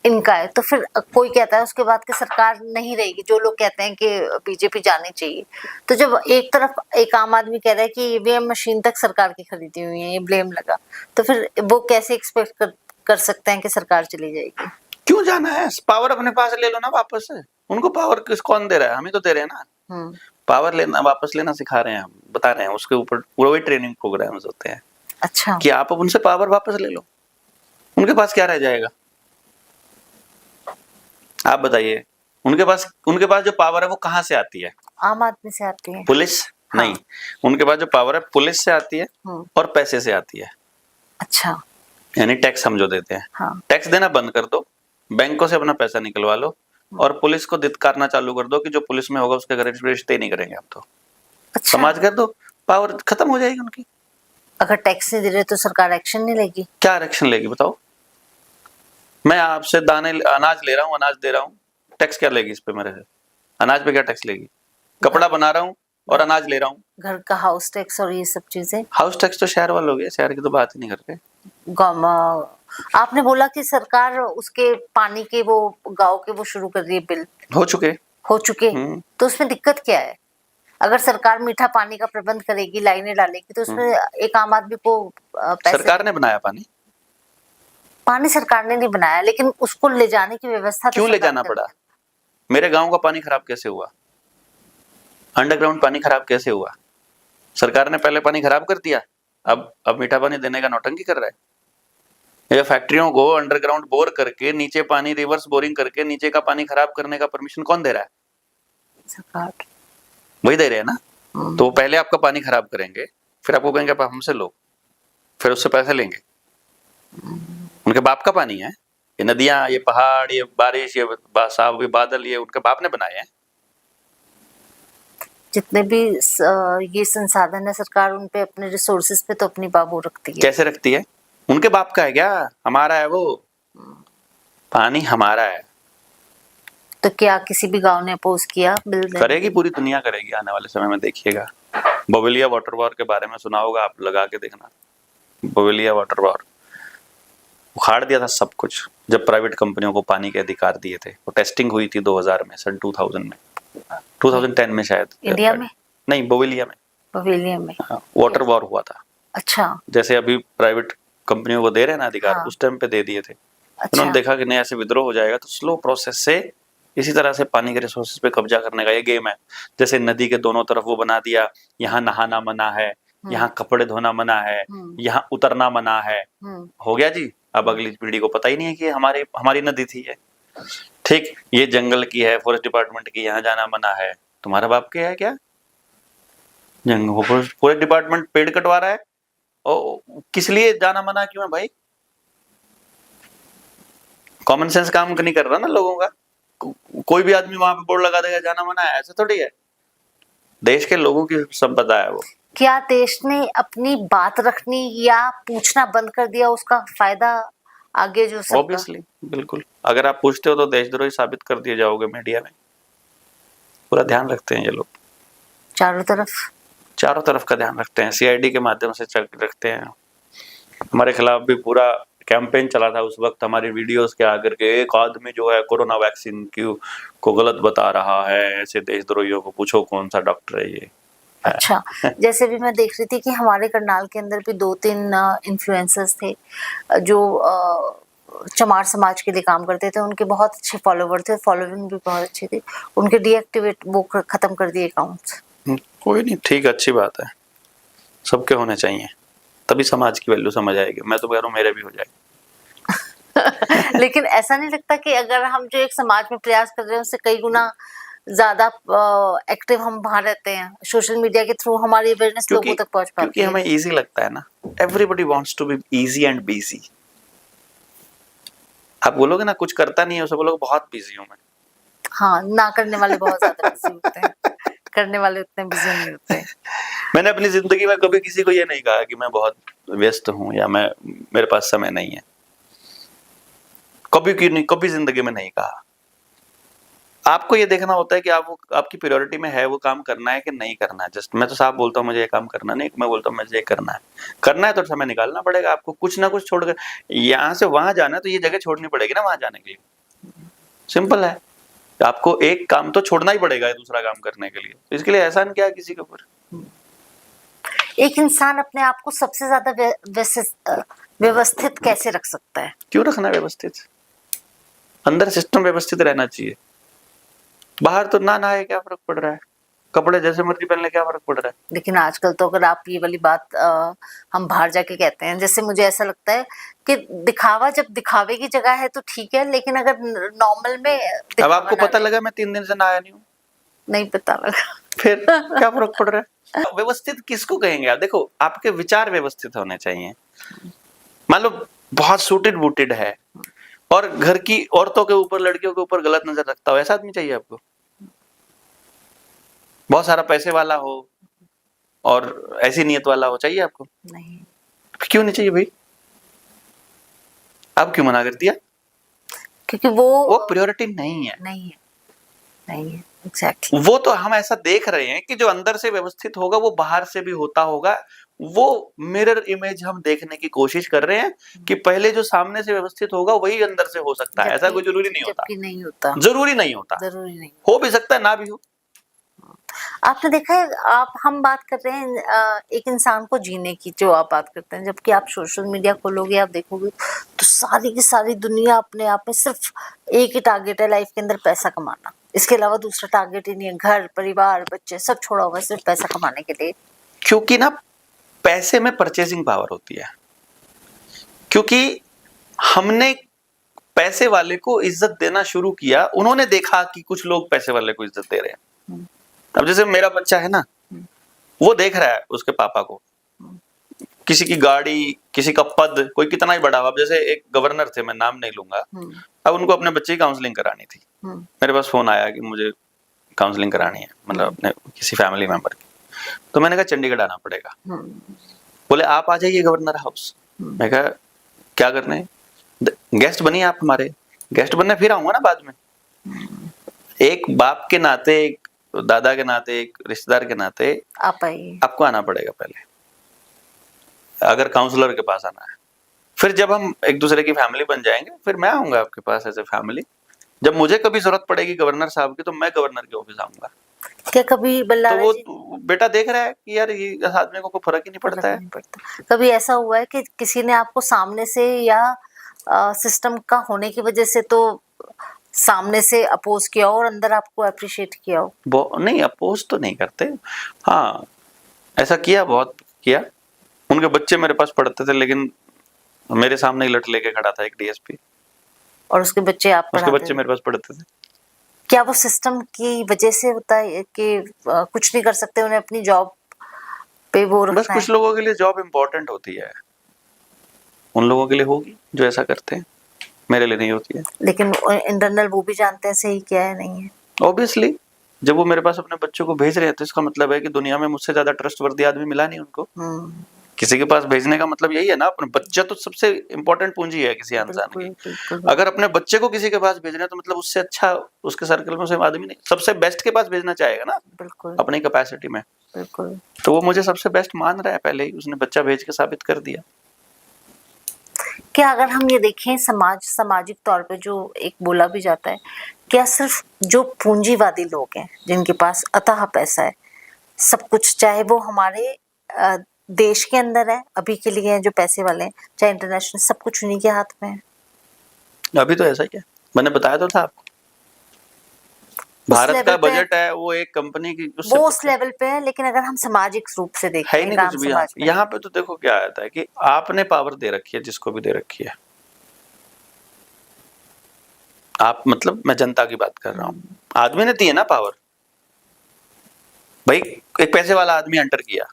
इनका है, तो फिर कोई कहता है उसके बाद की सरकार नहीं रहेगी, जो लोग कहते हैं कि बीजेपी जानी चाहिए। तो जब एक तरफ एक आम आदमी कह रहा है कि ईवीएम मशीन तक सरकार की खरीदी हुई है, ये ब्लेम लगा, तो फिर वो कैसे एक्सपेक्ट कर सकते हैं कि सरकार चली जाएगी? क्यों जाना है? पावर अपने पास ले लो ना वापस से। उनको पावर कौन दे रहा है? हम ही तो दे रहे हैं ना। पावर लेना, वापस लेना सिखा रहे हैं हम, बता रहे हैं। उसके ऊपर पूरा वही ट्रेनिंग प्रोग्राम्स होते हैं। अच्छा, कि आप अब उनसे पावर वापस ले लो। उनके पास क्या रह जाएगा? आप बताइए। उनके पास जो पावर है वो कहाँ से आती है? आम आदमी से आती है। पुलिस? हाँ। नहीं, उनके पास जो पावर है पुलिस से आती है और पैसे से आती है। अच्छा। यानी टैक्स हम जो देते हैं। हाँ। टैक्स देना बंद कर दो, बैंकों से अपना पैसा निकलवा लो और पुलिस को धिक्कारना चालू कर दो कि जो पुलिस में होगा उसके घर रिश्ते नहीं करेंगे हम तो। अच्छा। समाज कर दो, पावर खत्म हो जाएगी उनकी। अगर टैक्स नहीं दे रहे तो सरकार एक्शन नहीं लेगी? क्या एक्शन लेगी बताओ? मैं आपसे अनाज ले रहा हूँ, अनाज दे रहा हूँ, टैक्स क्या लेगी इस पे मेरे से? अनाज पे क्या टैक्स लेगी? कपड़ा बना रहा हूँ और अनाज ले रहा हूँ। घर का हाउस टैक्स और ये सब चीजें। हाउस टैक्स तो शहर वालों के, शहर की तो बात ही नहीं करते। आपने बोला कि सरकार उसके पानी के वो गांव के वो शुरू कर रही है बिल। हो चुके। तो उसमें दिक्कत क्या है? अगर सरकार मीठा पानी का प्रबंध करेगी, लाइनें डालेगी, तो उसमें एक आम आदमी को पैसे। सरकार ने बनाया पानी सरकार ने नहीं बनाया, लेकिन उसको ले जाने की व्यवस्था क्यों ले जाना पड़ा? मेरे गांव का पानी खराब कैसे हुआ? अंडरग्राउंड पानी खराब कैसे हुआ? सरकार ने पहले पानी खराब कर दिया, अब मीठा पानी देने का नौटंकी कर रहा है। ये फैक्ट्रियों को अंडरग्राउंड बोर करके नीचे पानी, रिवर्स बोरिंग करके नीचे का पानी खराब करने का परमिशन कौन दे रहा है? सरकार। वही दे रहे हैं ना। तो पहले आपका पानी खराब करेंगे, फिर आपको कहेंगे आप हमसे लो, फिर उससे पैसे लेंगे। उनके बाप का पानी है ये, नदियां, ये पहाड़, ये बारिश, ये साफ, ये बादल, ये उनके बाप ने बनाए हैं। जितने भी ये संसाधन है, सरकार उन पे अपने रिसोर्सेज पे तो अपनी बाबू रखती है। कैसे रखती है? उनके बाप का है क्या? हमारा है वो। पानी हमारा है। तो क्या किसी भी गांव ने अपोज किया बिल? करेगी, पूरी दुनिया करेगी आने वाले समय में, देखिएगा। बवेलिया वाटर पावर के बारे में सुना होगा, आप लगा के देखना। बवेलिया वाटर पावर उखाड़ दिया था सब कुछ जब प्राइवेट कंपनियों को पानी के अधिकार दिए थे। वो टेस्टिंग हुई थी 2000 में, सन 2000 में, 2010 में शायद। इंडिया में नहीं, बवेलिया में। बवेलिया में वाटर वॉर हुआ था। अच्छा। जैसे अभी प्राइवेट कंपनियों को दे रहे हैं ना अधिकार, हाँ। उस टाइम पे दे दिए थे। अच्छा। उन्होंने देखा कि नहीं, ऐसे विद्रोह हो जाएगा, तो स्लो प्रोसेस से इसी तरह से पानी के रिसोर्सेज पे कब्जा करने का ये गेम है। जैसे नदी के दोनों तरफ वो बना दिया, यहाँ नहाना मना है, यहाँ कपड़े धोना मना है, यहाँ उतरना मना है। हो गया जी। अब अगली पीढ़ी को पता ही नहीं है कि हमारी नदी थी ये। ठीक, ये जंगल की है, फॉरेस्ट डिपार्टमेंट की, यहाँ जाना मना है। तुम्हारा बाप के है क्या? जंगल फॉरेस्ट डिपार्टमेंट पेड़ कटवा रहा है, और किस लिए जाना मना क्यों है भाई? कॉमन सेंस काम नहीं कर रहा ना लोगों का। कोई भी आदमी वहां पे बोर्ड लगा देगा जाना मना है, ऐसा थोड़ी है। देश के लोगों की संपदा है वो। क्या देश ने अपनी बात रखनी या पूछना बंद कर दिया, उसका फायदा आगे जो सबका? ऑब्वियसली, बिल्कुल। अगर आप पूछते हो तो देशद्रोही साबित कर दिए जाओगे मीडिया में। पूरा ध्यान रखते हैं ये लोग, चारों तरफ का ध्यान रखते हैं। सीआईडी के माध्यम से चेक रखते हैं। हमारे खिलाफ भी पूरा कैंपेन चला था उस वक्त, हमारी वीडियोस के आकर के एक आदमी जो है कोरोना वैक्सीन को गलत बता रहा है, ऐसे देशद्रोहियों को पूछो कौन सा डॉक्टर है ये। अच्छा, जैसे भी मैं देख रही थी कि हमारे करनाल के अंदर भी 2-3 इन्फ्लुएंसर्स थे जो चमार समाज के लिए काम करते थे। उनके बहुत अच्छे फॉलोवर थे, फॉलोइंग भी बहुत अच्छी थी। उनके डीएक्टिवेट वो खत्म कर दिए अकाउंट्स। कोई नहीं, ठीक, अच्छी बात है, सबके होने चाहिए, तभी समाज की वैल्यू समझ आएगी। मैं तो कह रहा हूँ मेरे भी हो जाएगी। लेकिन ऐसा नहीं लगता कि अगर हम जो एक समाज में प्रयास कर रहे हैं उससे कई गुना ज्यादा एक्टिव हम बाहर रहते हैं, सोशल मीडिया के थ्रू हमारी अवेयरनेस लोगों तक पहुंच पाती क्योंकि है। हमें इजी लगता है ना, everybody wants to be easy and busy. आप बोलोगे ना कुछ करता नहीं है, उसे बोलोगे बहुत बिजी हूं मैं। हाँ, ना करने वाले बहुत ज्यादा बिजी होते हैं, करने वाले उतने बिजी नहीं होते। मैंने अपनी जिंदगी में कभी किसी को ये नहीं कहा कि मैं बहुत व्यस्त हूं या मैं मेरे पास समय नहीं है, कभी नहीं, कभी जिंदगी में नहीं कहा। आपको ये देखना होता है कि आपकी प्रायोरिटी में है वो काम करना है कि नहीं करना है। जस्ट मैं तो साफ बोलता हूँ मुझे ये काम करना नहीं, मैं बोलता हूँ मुझे ये करना है तो समय निकालना पड़ेगा आपको, कुछ ना कुछ छोड़कर। यहाँ से वहां जाना है तो ये जगह छोड़नी पड़ेगी ना वहां जाने के लिए, सिंपल है। आपको एक काम तो छोड़ना ही पड़ेगा दूसरा काम करने के लिए, तो इसके लिए एहसान क्या है किसी के ऊपर। एक इंसान अपने आप को सबसे ज्यादा व्यवस्थित कैसे रख सकता है? क्यों रखना है व्यवस्थित, अंदर सिस्टम व्यवस्थित रहना चाहिए। बाहर तो ना नहाए क्या फर्क पड़ रहा है, कपड़े जैसे मर्जी पहन ले क्या फर्क पड़ रहा है। लेकिन आजकल तो अगर आप ये वाली बात हम बाहर जाके कहते हैं, जैसे मुझे ऐसा लगता है कि दिखावा जब दिखावे की जगह है तो ठीक है, लेकिन अगर नॉर्मल में अब आपको पता लगा मैं 3 दिन से नहाया नहीं हूँ, नहीं पता लगा, फिर क्या फर्क पड़ रहा है। व्यवस्थित किसको कहेंगे आप, देखो आपके विचार व्यवस्थित होने चाहिए। मान लो बहुत सूटेड बूटेड है और घर की औरतों के ऊपर, लड़कियों के ऊपर गलत नजर रखता हो, ऐसा आदमी चाहिए आपको। बहुत सारा पैसे वाला हो और ऐसी नियत वाला हो, चाहिए आपको? नहीं। क्यों नहीं चाहिए भाई, आप क्यों मना कर दिया? क्योंकि वो प्रायोरिटी नहीं है। नहीं है, नहीं है, एग्जैक्टली। वो तो हम ऐसा देख रहे हैं कि जो अंदर से व्यवस्थित होगा वो बाहर से भी होता होगा। वो मिरर इमेज हम देखने की कोशिश कर रहे हैं कि पहले जो सामने से व्यवस्थित होगा वही अंदर से हो सकता है। ऐसा कोई जरूरी नहीं होता, नहीं होता, जरूरी नहीं होता, जरूरी नहीं हो भी सकता है ना भी हो। आपने देखा है, आप हम बात कर रहे हैं एक इंसान को जीने की, जो आप बात करते हैं, जबकि आप सोशल मीडिया खोलोगे आप देखोगे तो सारी की सारी दुनिया अपने आप में सिर्फ एक ही टारगेट है लाइफ के अंदर, पैसा कमाना। इसके अलावा दूसरा टारगेट ही नहीं है, घर परिवार बच्चे सब छोड़ा हुआ है सिर्फ पैसा कमाने के लिए। क्योंकि ना पैसे में परचेसिंग पावर होती है, क्योंकि हमने पैसे वाले को इज्जत देना शुरू किया, उन्होंने देखा कि कुछ लोग पैसे वाले को इज्जत दे रहे हैं। अब जैसे मेरा बच्चा है ना, वो देख रहा है उसके पापा को, किसी की गाड़ी, किसी का पद, कोई कितना ही बड़ा हो। अब जैसे एक गवर्नर थे, मैं नाम नहीं लूंगा, अब उनको अपने बच्चे की काउंसलिंग करानी थी। मेरे पास फोन आया कि मुझे काउंसलिंग करानी है, मतलब अपने किसी फैमिली मेंबर की। तो मैंने कहा चंडीगढ़ आना पड़ेगा। बोले आप आ जाइए गवर्नर हाउस। मैं कहा क्या करने, गेस्ट बनिए आप हमारे। गेस्ट बनने फिर आऊंगा ना बाद में। एक बाप के नाते, एक दादा के नाते, एक रिश्तेदार के नाते आप आइए, आपको आना पड़ेगा पहले, अगर काउंसलर के पास आना है। फिर जब हम एक दूसरे की फैमिली बन जाएंगे फिर मैं आऊंगा आपके पास एज ए फैमिली। जब मुझे कभी जरूरत पड़ेगी गवर्नर साहब की तो मैं गवर्नर के ऑफिस आऊंगा। क्या कभी बल्लारा तो जी, वो बेटा देख रहा है कि यार ये आदमी को कोई फर्क ही नहीं पड़ता है। कभी ऐसा हुआ है कि किसी ने आपको सामने से या सिस्टम का होने की वजह से तो सामने से अपोज किया हो और अंदर आपको अप्रिशिएट किया हो? नहीं, अपोज तो नहीं करते। हाँ, ऐसा किया, बहुत किया। उनके बच्चे मेरे पास पढ़ते थे, लेकिन मेरे सामने ही लट लेके खड़ा था एक डीएसपी, और उसके बच्चे आप उसके बच्चे मेरे पास पढ़ते थे। क्या वो सिस्टम की वजह से होता है कि कुछ नहीं कर सकते, उन्हें अपनी जॉब पे वो रखना बस कुछ लोगों के लिए जॉब इम्पोर्टेंट होती है, उन लोगों के लिए होगी जो ऐसा करते हैं, मेरे लिए नहीं होती है। लेकिन इंटरनल वो भी जानते हैं सही क्या है नहीं है। ऑब्वियसली जब वो मेरे पास अपने बच्चों को भेज रहे हैं तो इसका मतलब है कि दुनिया में मुझसे ज्यादा ट्रस्टवर्दी आदमी मिला नहीं उनको। किसी के पास भेजने का मतलब यही है ना, अपने बच्चा तो सबसे इम्पोर्टेंट पूंजी है किसी इंसान की। अगर अपने बच्चे को किसी के पास भेजना है तो मतलब उससे अच्छा उसके सर्कल में उसे आदमी नहीं, सबसे बेस्ट के पास भेजना चाहेगा ना, बिल्कुल अपनी कैपेसिटी में। बिल्कुल। तो वो मुझे सबसे बेस्ट मान रहा है, पहले ही उसने बच्चा भेज के साबित कर दिया। क्या अगर हम ये देखें सामाजिक तौर पे जो एक बोला भी जाता है, क्या सिर्फ जो पूंजीवादी लोग हैं जिनके पास अथाह पैसा है सब कुछ, चाहे वो हमारे देश के अंदर है अभी के लिए, जो पैसे वाले हैं, चाहे इंटरनेशनल, सब कुछ उन्हीं के हाथ में है। अभी तो ऐसा ही है, मैंने बताया तो था आपको, भारत का लेवल पे बजट है वो एक कंपनी की वो उस लेवल पे है, लेकिन अगर हम सामाजिक रूप से है देखें, ही नहीं ग्राम कुछ भी। समाज में, यहाँ पे तो देखो क्या आता है कि आपने पावर दे रखी है, जिसको भी दे रखी है आप, मतलब मैं जनता की बात कर रहा हूँ, आदमी ने दी है ना पावर। भाई एक पैसे वाला आदमी एंटर किया,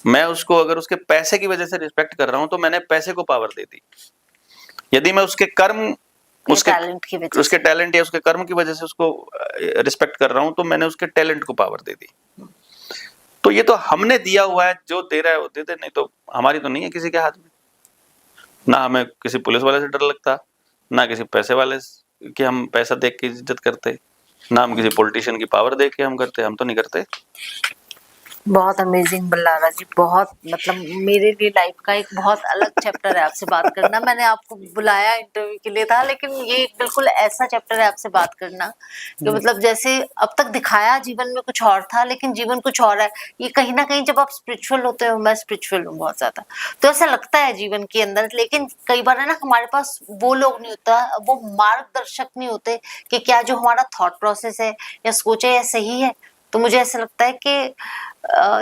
मैं उसको अगर उसके पैसे की वजह से रिस्पेक्ट कर रहा हूँ तो मैंने पैसे को पावर दे दी। यदि मैं उसके कर्म, उसके टैलेंट की वजह उसके टैलेंट या उसके कर्म की वजह से उसको रिस्पेक्ट कर रहा हूँ तो मैंने उसके टैलेंट को पावर दे दी। तो ये तो हमने दिया हुआ है, जो दे रहा है वो दे दे, नहीं तो हमारी तो नहीं है किसी के हाथ में। ना हमें किसी पुलिस वाले से डर लगता, ना किसी पैसे वाले कि हम पैसा देख के इज्जत करते, ना हम किसी पॉलिटिशियन की पावर देख के हम करते, हम तो नहीं करते। बहुत अमेजिंग बल्लारा जी, बहुत मतलब मेरे लिए लाइफ का एक बहुत अलग चैप्टर है आपसे बात करना। मैंने आपको बुलाया इंटरव्यू के लिए था, लेकिन ये बिल्कुल ऐसा चैप्टर है आपसे बात करना कि मतलब जैसे अब तक दिखाया जीवन में कुछ और था, लेकिन जीवन कुछ और है। ये कहीं ना कहीं जब आप स्पिरिचुअल होते हो, मैं स्पिरिचुअल हूँ बहुत ज्यादा, तो ऐसा लगता है जीवन के अंदर, लेकिन कई बार है ना हमारे पास वो लोग नहीं होता, वो मार्गदर्शक नहीं होते कि क्या जो हमारा थॉट प्रोसेस है या सोच है या सही है। तो मुझे ऐसा लगता है कि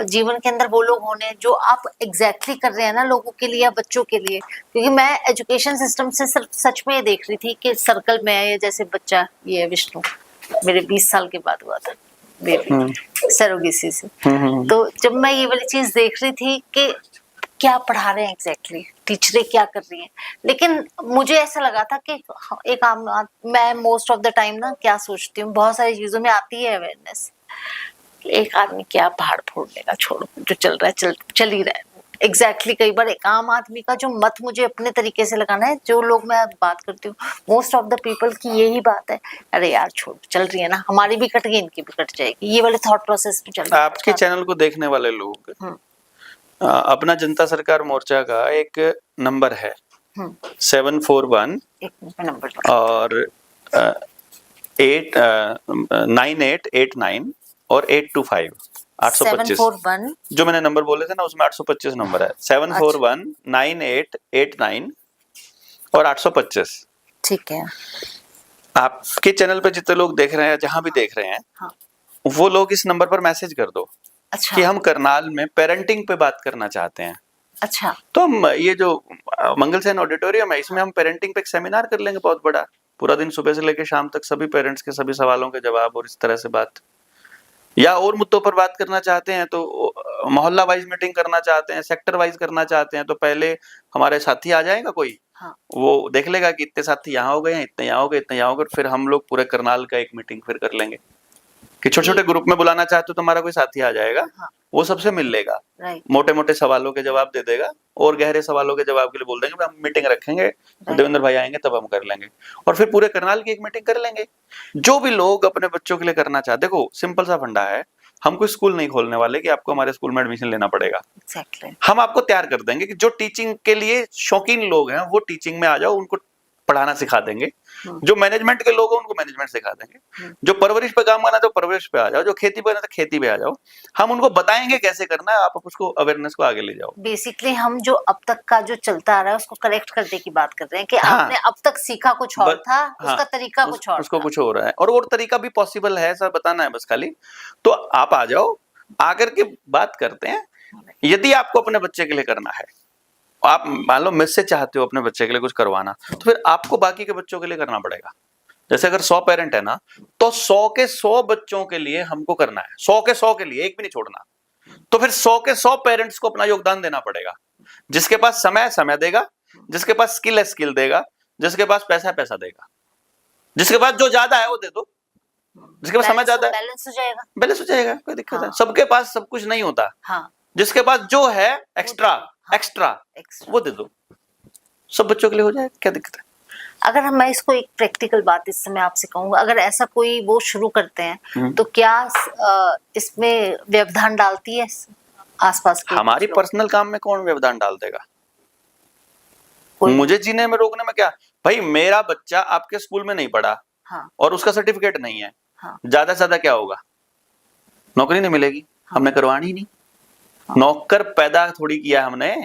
जीवन के अंदर वो लोग होने जो आप एग्जैक्टली कर रहे हैं ना लोगों के लिए या बच्चों के लिए। क्योंकि मैं एजुकेशन सिस्टम से सिर्फ सच में ये देख रही थी कि सर्कल में है, ये जैसे बच्चा, ये विष्णु मेरे 20 साल के बाद हुआ था बेबी सरोगेसी से। तो जब मैं ये वाली चीज देख रही थी कि क्या पढ़ा रहे हैं एग्जैक्टली, टीचरें क्या कर रही हैं, लेकिन मुझे ऐसा लगा था कि एक आम, मैं मोस्ट ऑफ द टाइम ना क्या सोचती हूँ, बहुत सारी चीजों में आती है अवेयरनेस, एक आदमी क्या पहाड़ फोड़ने का, छोड़ो जो चल रहा है चल ही रहा है। एग्जैक्टली कई बार एक आम आदमी का जो मत मुझे अपने तरीके से लगाना है, जो लोग मैं बात करती हूँ मोस्ट ऑफ द पीपल की यही बात है, अरे यार छोड़, चल रही है ना, हमारी भी कट गई इनकी भी कट जाएगी, ये वाले थॉट प्रोसेस में चल रहा है। आपके चैनल को देखने वाले लोग अपना जनता सरकार मोर्चा का एक नंबर है 741 एक नंबर और 9889 और 825 825 741 जो मैंने नंबर बोले थे ना उसमें 825 नंबर है। 7419889 और 825। ठीक है। आपके चैनल पे जितने लोग देख रहे हैं, जहां भी देख रहे हैं, हाँ। वो लोग इस नंबर पर मैसेज कर दो अच्छा। कि हम करनाल में पेरेंटिंग पे बात करना चाहते हैं। अच्छा। तो हम ये जो मंगलसेन ऑडिटोरियम है इसमें हम पेरेंटिंग पे एक सेमिनार कर लेंगे बहुत बड़ा, पूरा दिन सुबह से लेकर शाम तक सभी पेरेंट्स के सभी सवालों के जवाब और इस तरह से बात, या और मुद्दों पर बात करना चाहते हैं तो मोहल्ला वाइज मीटिंग करना चाहते हैं, सेक्टर वाइज करना चाहते हैं, तो पहले हमारे साथी आ जाएगा कोई। हाँ। वो देख लेगा कि इतने साथी यहाँ हो गए हैं, इतने यहाँ हो गए, इतने यहाँ हो गए, फिर हम लोग पूरे करनाल का एक मीटिंग फिर कर लेंगे कि छोटे छोटे ग्रुप में बुलाना चाहते हो तो हमारा कोई साथी आ जाएगा। हाँ। वो सबसे मिल लेगा, राइट। मोटे मोटे सवालों के जवाब दे देगा और गहरे सवालों के जवाब के लिए बोल देंगे हम मीटिंग रखेंगे, देवेंद्र भाई आएंगे तब हम कर लेंगे, और फिर पूरे करनाल की एक मीटिंग कर लेंगे। जो भी लोग अपने बच्चों के लिए करना चाहते, देखो सिंपल सा फंडा है, हम कोई स्कूल नहीं खोलने वाले कि आपको हमारे स्कूल में एडमिशन लेना पड़ेगा। Exactly. हम आपको तैयार कर देंगे कि जो टीचिंग के लिए शौकीन लोग हैं वो टीचिंग में आ जाओ, उनको पढ़ाना सिखा देंगे। जो मैनेजमेंट के लोग हैं उनको मैनेजमेंट सिखा देंगे। जो परवरिश पे काम करना तो परवरिश पे आ जाओ, जो खेती पे करना तो खेती पे आ जाओ। हम उनको बताएंगे कैसे करना है, आप उसको अवेयरनेस को आगे ले जाओ। बेसिकली हम जो अब तक का जो चलता आ रहा है उसको करेक्ट करने की बात कर रहे हैं कि हाँ। आपने अब तक सीखा कुछ और था, हाँ, उसका तरीका कुछ और उसको था। कुछ हो रहा है और तरीका भी पॉसिबल है, सर बताना है बस खाली। तो आप आ जाओ, आकर के बात करते हैं। यदि आपको अपने बच्चे के लिए करना है, आप मान लो मुझसे चाहते हो अपने बच्चे के लिए कुछ करवाना, तो फिर आपको बाकी के बच्चों के लिए करना पड़ेगा। जैसे अगर 100 पेरेंट है ना, तो 100 के 100 बच्चों के लिए हमको करना है, 100 के 100 के लिए, एक भी नहीं छोड़ना। तो फिर 100 के 100 पेरेंट्स को अपना योगदान देना पड़ेगा। जिसके पास समय है समय देगा, जिसके पास स्किल है स्किल देगा, जिसके पास पैसा है पैसा देगा, जिसके पास जो ज्यादा है वो दे दो, जिसके पास समय ज्यादा है बैलेंस हो जाएगा, बैलेंस हो जाएगा, कोई दिक्कत है। हाँ। सबके पास सब कुछ नहीं होता। हाँ। जिसके पास जो है एक्स्ट्रा हाँ। एक्स्ट्रा वो दे दो, सब बच्चों के लिए हो जाए, क्या दिक्कत है। अगर मैं इसको एक प्रैक्टिकल बात इस समय आपसे कहूंगा, अगर ऐसा कोई वो शुरू करते हैं तो क्या इसमें व्यवधान डालती है आसपास के? हमारी पर्सनल काम में कौन व्यवधान डाल देगा? मुझे जीने में रोकने में क्या भाई, मेरा बच्चा आपके स्कूल में नहीं पढ़ा। हाँ। और उसका सर्टिफिकेट नहीं है। हाँ। ज्यादा से ज्यादा क्या होगा, नौकरी नहीं मिलेगी। हमने करवानी ही नहीं। नौकर पैदा थोड़ी किया हमने।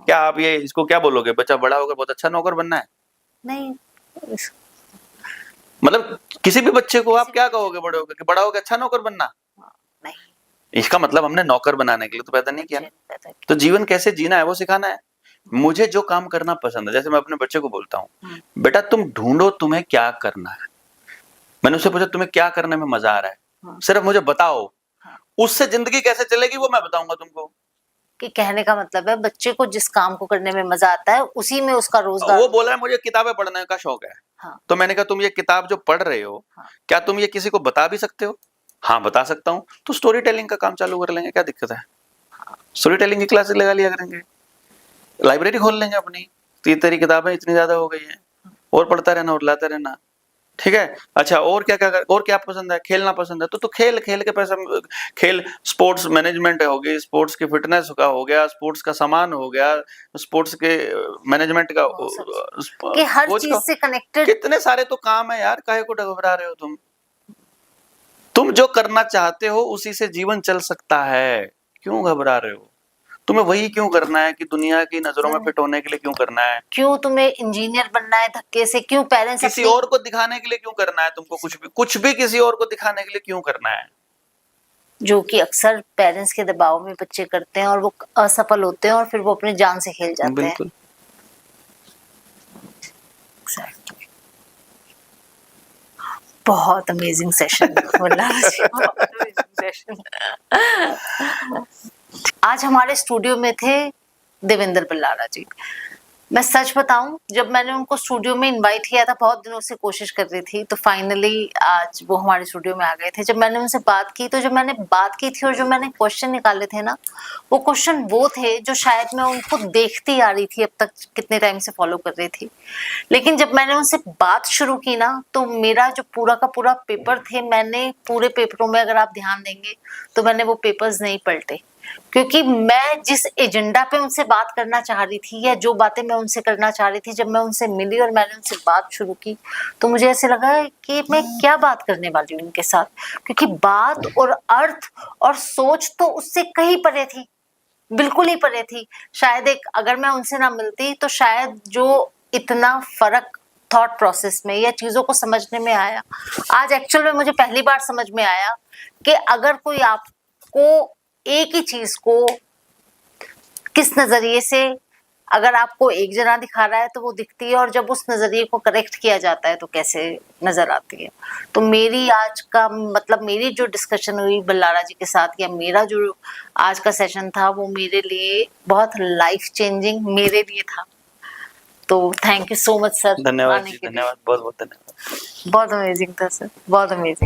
क्या आप ये इसको क्या बोलोगे, बच्चा बड़ा होकर बहुत अच्छा नौकर बनना है? नहीं, मतलब किसी भी बच्चे को आप क्या कहोगे बड़े होकर कि बड़ा होकर अच्छा नौकर बनना? नहीं, इसका मतलब हमने नौकर बनाने के लिए तो पैदा नहीं किया ना। पैदा किया। तो जीवन कैसे जीना है वो सिखाना है। मुझे जो काम करना पसंद है, जैसे मैं अपने बच्चे को बोलता हूँ, बेटा तुम ढूंढो तुम्हें क्या करना है। मैंने उससे पूछा तुम्हें क्या करने में मजा आ रहा है, सिर्फ मुझे बताओ। उससे जिंदगी कैसे चलेगी वो मैं बताऊंगा तुमको। कि कहने का मतलब है बच्चे को जिस काम को करने में मजा आता है उसी में उसका रोजगार। वो बोला है मुझे किताबें पढ़ने का शौक है। हाँ। तो मैंने कहा तुम ये किताब जो पढ़ रहे हो, क्या तुम ये किसी को बता भी सकते हो? हाँ बता सकता हूँ। तो स्टोरी टेलिंग का काम चालू कर लेंगे, क्या दिक्कत है? स्टोरी टेलिंग की क्लासेस लगा लिया करेंगे, लाइब्रेरी खोल लेंगे अपनी। तो तेरी किताबें इतनी ज्यादा हो गई हैं, और पढ़ता रहना और लाता रहना। ठीक है, अच्छा और क्या पसंद है? खेलना पसंद है तो खेल के पैसा, खेल स्पोर्ट्स मैनेजमेंट हो गई, स्पोर्ट्स की फिटनेस का हो गया, स्पोर्ट्स का सामान हो गया, स्पोर्ट्स के मैनेजमेंट का, कि हर चीज से कनेक्टेड। कितने सारे तो काम है यार, काहे को घबरा रहे हो तुम जो करना चाहते हो उसी से जीवन चल सकता है, क्यों घबरा रहे हो? तुम्हें वही क्यों करना है कि दुनिया की नजरों में फिट होने के लिए क्यों करना है? क्यों तुम्हें इंजीनियर बनना है धक्के से? क्यों पेरेंट्स किसी और को दिखाने के लिए क्यों करना है तुमको? कुछ भी किसी और को दिखाने के लिए क्यों करना है? जो कि अक्सर पेरेंट्स के दबाव में बच्चे करते हैं और वो असफल होते हैं और फिर वो अपनी जान से खेल जाते हैं। बिल्कुल। बहुत अमेजिंग सेशन आज हमारे स्टूडियो में थे देवेंद्र बल्लारा जी। मैं सच बताऊं, जब मैंने उनको स्टूडियो में इनवाइट किया था, बहुत दिनों से कोशिश कर रही थी, तो फाइनली आज वो हमारे स्टूडियो में आ गए थे। जब मैंने उनसे बात की, तो जब मैंने बात की थी और जो मैंने क्वेश्चन निकाले थे ना, वो क्वेश्चन वो थे जो शायद मैं उनको देखती आ रही थी, अब तक कितने टाइम से फॉलो कर रही थी। लेकिन जब मैंने उनसे बात शुरू की ना, तो मेरा जो पूरा का पूरा पेपर थे, मैंने पूरे पेपरों में अगर आप ध्यान देंगे तो मैंने वो पेपर्स नहीं पलटे, क्योंकि मैं जिस एजेंडा पे उनसे बात करना चाह रही थी या जो बातें मैं उनसे करना चाह रही थी, जब मैं उनसे मिली और मैंने उनसे बात शुरू की, तो मुझे ऐसे लगा कि मैं क्या बात करने वाली हूँ उनके साथ, क्योंकि बात और अर्थ और सोच तो उससे कहीं परे थी, बिल्कुल ही परे थी। शायद एक अगर मैं उनसे ना मिलती तो शायद जो इतना फर्क थॉट प्रोसेस में या चीजों को समझने में आया, आज एक्चुअल में मुझे पहली बार समझ में आया कि अगर कोई आपको एक ही चीज को किस नजरिए से, अगर आपको एक जना दिखा रहा है तो वो दिखती है, और जब उस नजरिए को करेक्ट किया जाता है तो कैसे नजर आती है। तो मेरी आज का मतलब, मेरी जो डिस्कशन हुई बल्लारा जी के साथ, या मेरा जो आज का सेशन था, वो मेरे लिए बहुत लाइफ चेंजिंग मेरे लिए था। तो thank you so much sir. धन्यवाद जी, धन्यवाद, बहुत बहुत धन्यवाद। बहुत अमेजिंग था सर, बहुत अमेजिंग।